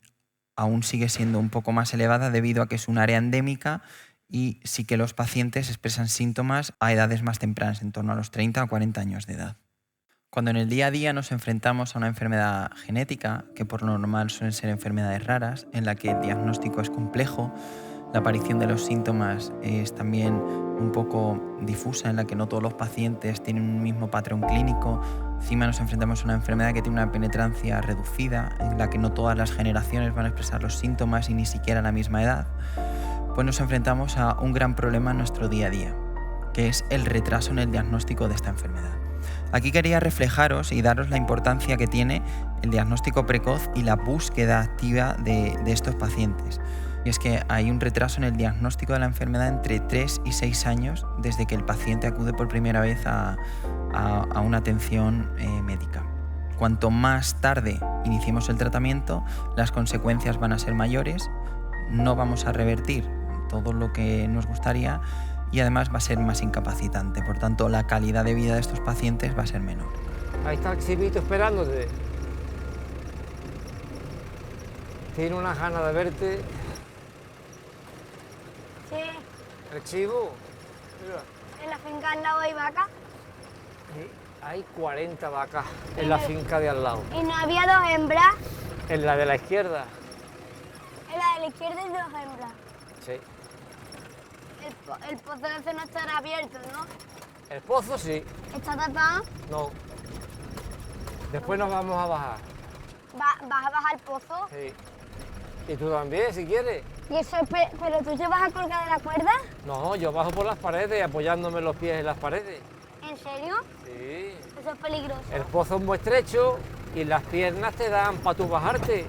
aún sigue siendo un poco más elevada debido a que es un área endémica, y sí que los pacientes expresan síntomas a edades más tempranas, en torno a los 30 o 40 años de edad. Cuando en el día a día nos enfrentamos a una enfermedad genética, que por lo normal suelen ser enfermedades raras, en la que el diagnóstico es complejo, la aparición de los síntomas es también un poco difusa, en la que no todos los pacientes tienen un mismo patrón clínico, encima nos enfrentamos a una enfermedad que tiene una penetrancia reducida, en la que no todas las generaciones van a expresar los síntomas y ni siquiera a la misma edad, pues nos enfrentamos a un gran problema en nuestro día a día, que es el retraso en el diagnóstico de esta enfermedad. Aquí quería reflejaros y daros la importancia que tiene el diagnóstico precoz y la búsqueda activa de estos pacientes. Y es que hay un retraso en el diagnóstico de la enfermedad entre 3 y 6 años desde que el paciente acude por primera vez a una atención médica. Cuanto más tarde iniciemos el tratamiento, las consecuencias van a ser mayores, no vamos a revertir todo lo que nos gustaría y además va a ser más incapacitante. Por tanto, la calidad de vida de estos pacientes va a ser menor. Ahí está el chivito esperándote. Tiene unas ganas de verte. Sí. El chivo. Mira. ¿En la finca al lado hay vacas? Sí, hay 40 vacas en la finca de al lado. ¿Y no había 2 hembras? En la de la izquierda. En la de la izquierda hay 2 hembras. Sí. El pozo ese no estará abierto, ¿no? El pozo sí. ¿Está tapado? No. Después nos vamos a bajar. ¿Vas a bajar el pozo? Sí. Y tú también, si quieres. ¿Y eso pero tú te vas a colgar de la cuerda? No, yo bajo por las paredes, apoyándome los pies en las paredes. ¿En serio? Sí. Eso es peligroso. El pozo es muy estrecho y las piernas te dan para tú bajarte.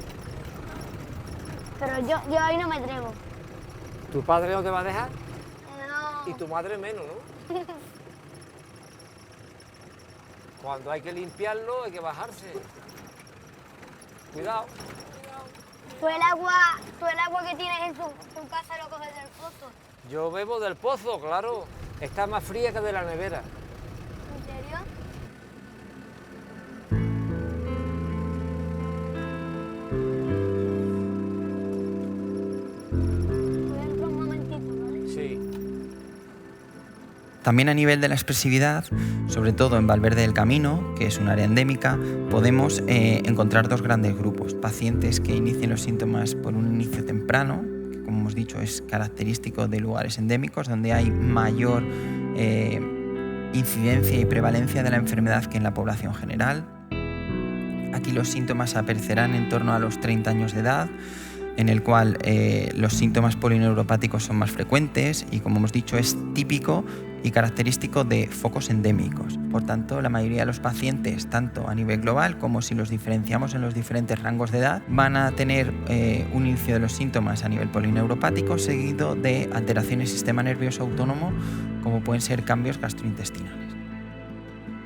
Pero yo ahí no me atrevo. ¿Tu padre no te va a dejar? No. Y tu madre menos, ¿no? Cuando hay que limpiarlo, hay que bajarse. Cuidado. ¿Tú el agua que tienes en tu casa lo coges del pozo? Yo bebo del pozo, claro. Está más fría que de la nevera. ¿En serio? También a nivel de la expresividad, sobre todo en Valverde del Camino, que es un área endémica, podemos encontrar 2 grandes grupos. Pacientes que inicien los síntomas por un inicio temprano, que como hemos dicho es característico de lugares endémicos donde hay mayor incidencia y prevalencia de la enfermedad que en la población general. Aquí los síntomas aparecerán en torno a los 30 años de edad, en el cual los síntomas polineuropáticos son más frecuentes y, como hemos dicho, es típico y característico de focos endémicos. Por tanto, la mayoría de los pacientes, tanto a nivel global como si los diferenciamos en los diferentes rangos de edad, van a tener un inicio de los síntomas a nivel polineuropático seguido de alteraciones del sistema nervioso autónomo, como pueden ser cambios gastrointestinales.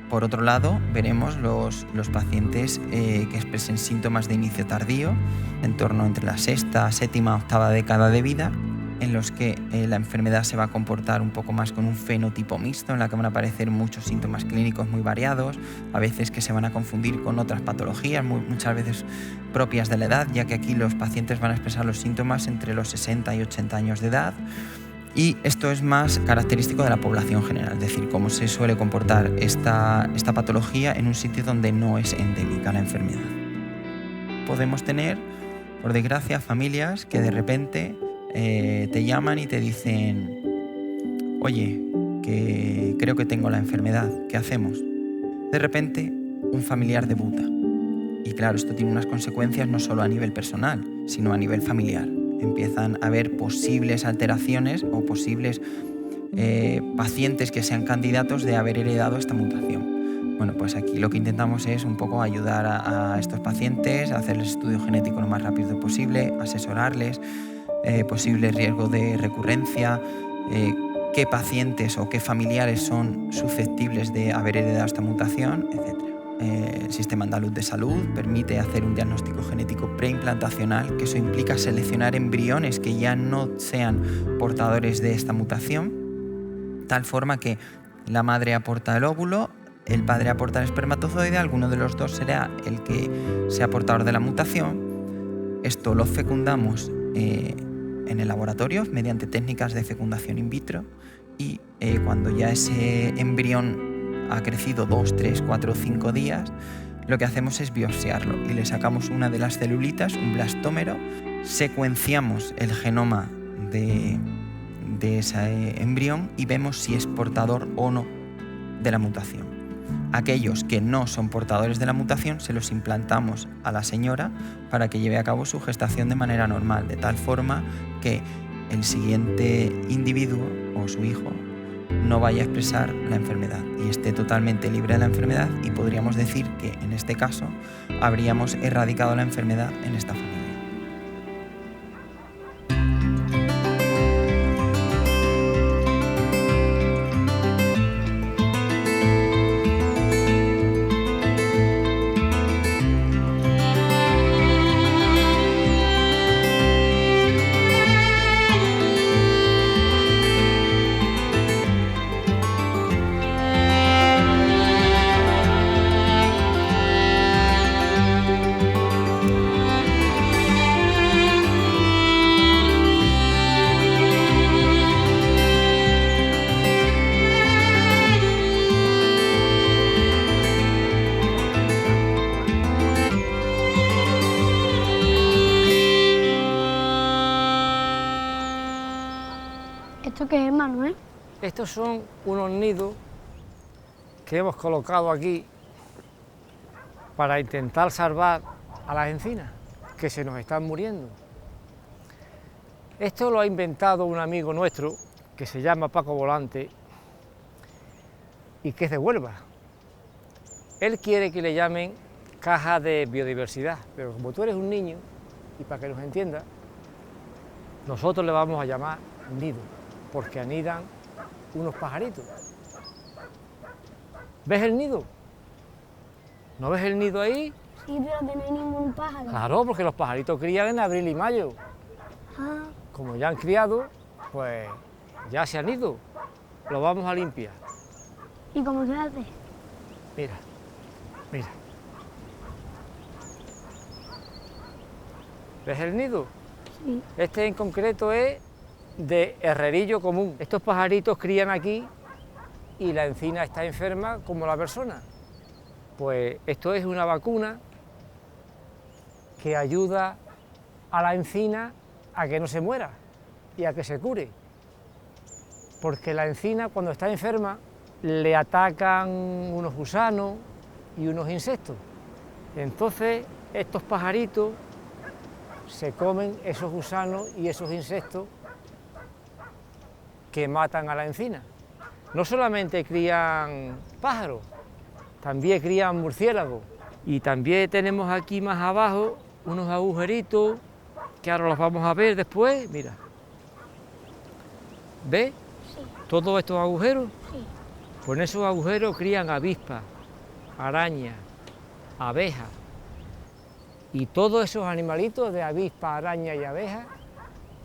Por otro lado, veremos los pacientes que expresen síntomas de inicio tardío, en torno entre la 6ª, 7ª, 8ª década de vida, en los que la enfermedad se va a comportar un poco más con un fenotipo mixto, en la que van a aparecer muchos síntomas clínicos muy variados, a veces que se van a confundir con otras patologías, muchas veces propias de la edad, ya que aquí los pacientes van a expresar los síntomas entre los 60 y 80 años de edad. Y esto es más característico de la población general, es decir, cómo se suele comportar esta patología en un sitio donde no es endémica la enfermedad. Podemos tener, por desgracia, familias que de repente te llaman y te dicen: oye, que creo que tengo la enfermedad, ¿qué hacemos? De repente, un familiar debuta. Y claro, esto tiene unas consecuencias no solo a nivel personal, sino a nivel familiar. Empiezan a haber posibles alteraciones o posibles pacientes que sean candidatos de haber heredado esta mutación. Bueno, pues aquí lo que intentamos es un poco ayudar a estos pacientes, a hacerles estudio genético lo más rápido posible, asesorarles, posible riesgo de recurrencia, qué pacientes o qué familiares son susceptibles de haber heredado esta mutación, etc. El Sistema Andaluz de Salud permite hacer un diagnóstico genético preimplantacional, que eso implica seleccionar embriones que ya no sean portadores de esta mutación, tal forma que la madre aporta el óvulo, el padre aporta el espermatozoide, alguno de los dos será el que sea portador de la mutación. Esto lo fecundamos en el laboratorio mediante técnicas de fecundación in vitro y cuando ya ese embrión ha crecido 2, 3, 4, 5 días, lo que hacemos es biopsiarlo y le sacamos una de las celulitas, un blastómero, secuenciamos el genoma de ese embrión y vemos si es portador o no de la mutación. Aquellos que no son portadores de la mutación se los implantamos a la señora para que lleve a cabo su gestación de manera normal, de tal forma que el siguiente individuo o su hijo no vaya a expresar la enfermedad y esté totalmente libre de la enfermedad, y podríamos decir que en este caso habríamos erradicado la enfermedad en esta familia. ¿Esto qué es, Manuel? Estos son unos nidos que hemos colocado aquí para intentar salvar a las encinas, que se nos están muriendo. Esto lo ha inventado un amigo nuestro, que se llama Paco Volante, y que es de Huelva. Él quiere que le llamen caja de biodiversidad, pero como tú eres un niño, y para que nos entienda, nosotros le vamos a llamar nido, porque anidan unos pajaritos. ¿Ves el nido? ¿No ves el nido ahí? Sí, pero que no hay ningún pájaro. Claro, porque los pajaritos crían en abril y mayo. Ah, Como ya han criado, pues ya se han ido. Lo vamos a limpiar. ¿y cómo se hace? Mira, mira. ¿Ves el nido? Sí. Este en concreto es de herrerillo común. Estos pajaritos crían aquí y la encina está enferma como la persona. Pues esto es una vacuna que ayuda a la encina a que no se muera y a que se cure. Porque la encina, cuando está enferma, le atacan unos gusanos y unos insectos. Entonces estos pajaritos se comen esos gusanos y esos insectos que matan a la encina. No solamente crían pájaros, también crían murciélagos. Y también tenemos aquí más abajo unos agujeritos que ahora los vamos a ver después. Mira, ¿ves? Sí. Todos estos agujeros. Sí. Pues en esos agujeros crían avispas, arañas, abejas. Y todos esos animalitos de avispas, arañas y abejas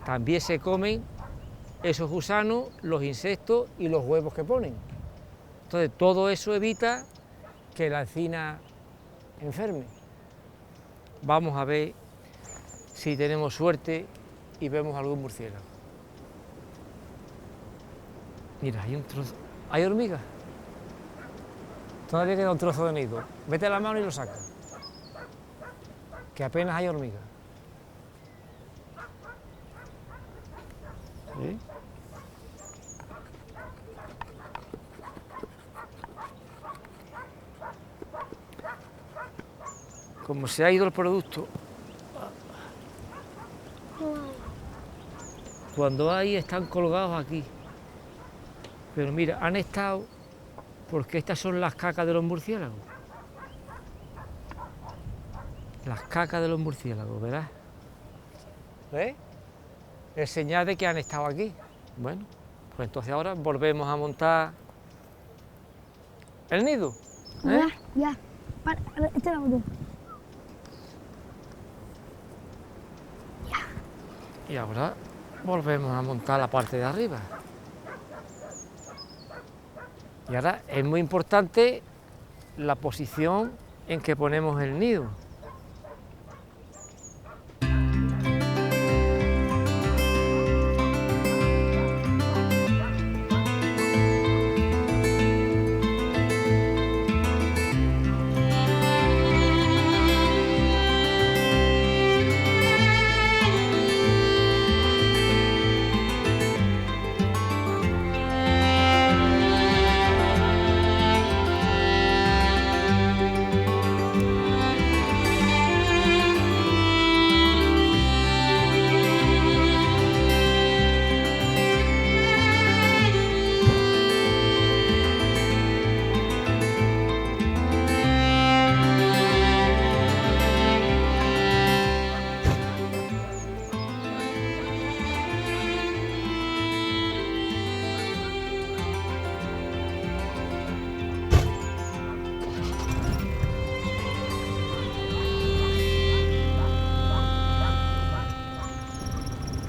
también se comen esos gusanos, los insectos y los huevos que ponen. Entonces todo eso evita que la encina enferme. Vamos a ver si tenemos suerte y vemos algún murciélago. Mira, hay un trozo. ¿Hay hormigas? Todavía queda un trozo de nido. Mete la mano y lo saca. Que apenas hay hormigas. ¿Sí? Como se ha ido el producto, cuando hay están colgados aquí. Pero mira, han estado porque estas son las cacas de los murciélagos. Las cacas de los murciélagos, ¿verdad? ¿Ves? Es señal de que han estado aquí. Bueno, pues entonces ahora volvemos a montar el nido. ¿Eh? Ya. Para, este la botón. Y ahora volvemos a montar la parte de arriba. Y ahora es muy importante la posición en que ponemos el nido.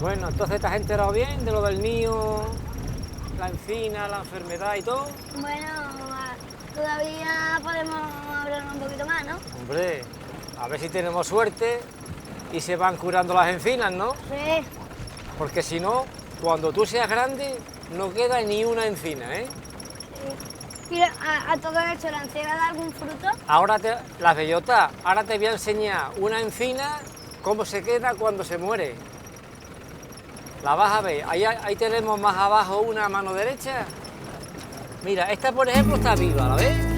Bueno, entonces ¿te has enterado bien de lo del niño, la encina, la enfermedad y todo? Bueno, todavía podemos hablar un poquito más, ¿no? Hombre, a ver si tenemos suerte y se van curando las encinas, ¿no? Sí. Porque si no, cuando tú seas grande, no queda ni una encina, ¿eh? Sí. Y a todo esto, ¿la encina da algún fruto? Ahora, las bellotas, ahora te voy a enseñar una encina, cómo se queda cuando se muere. La vas a ver, ahí tenemos más abajo una a mano derecha. Mira, esta por ejemplo está viva, ¿la ves?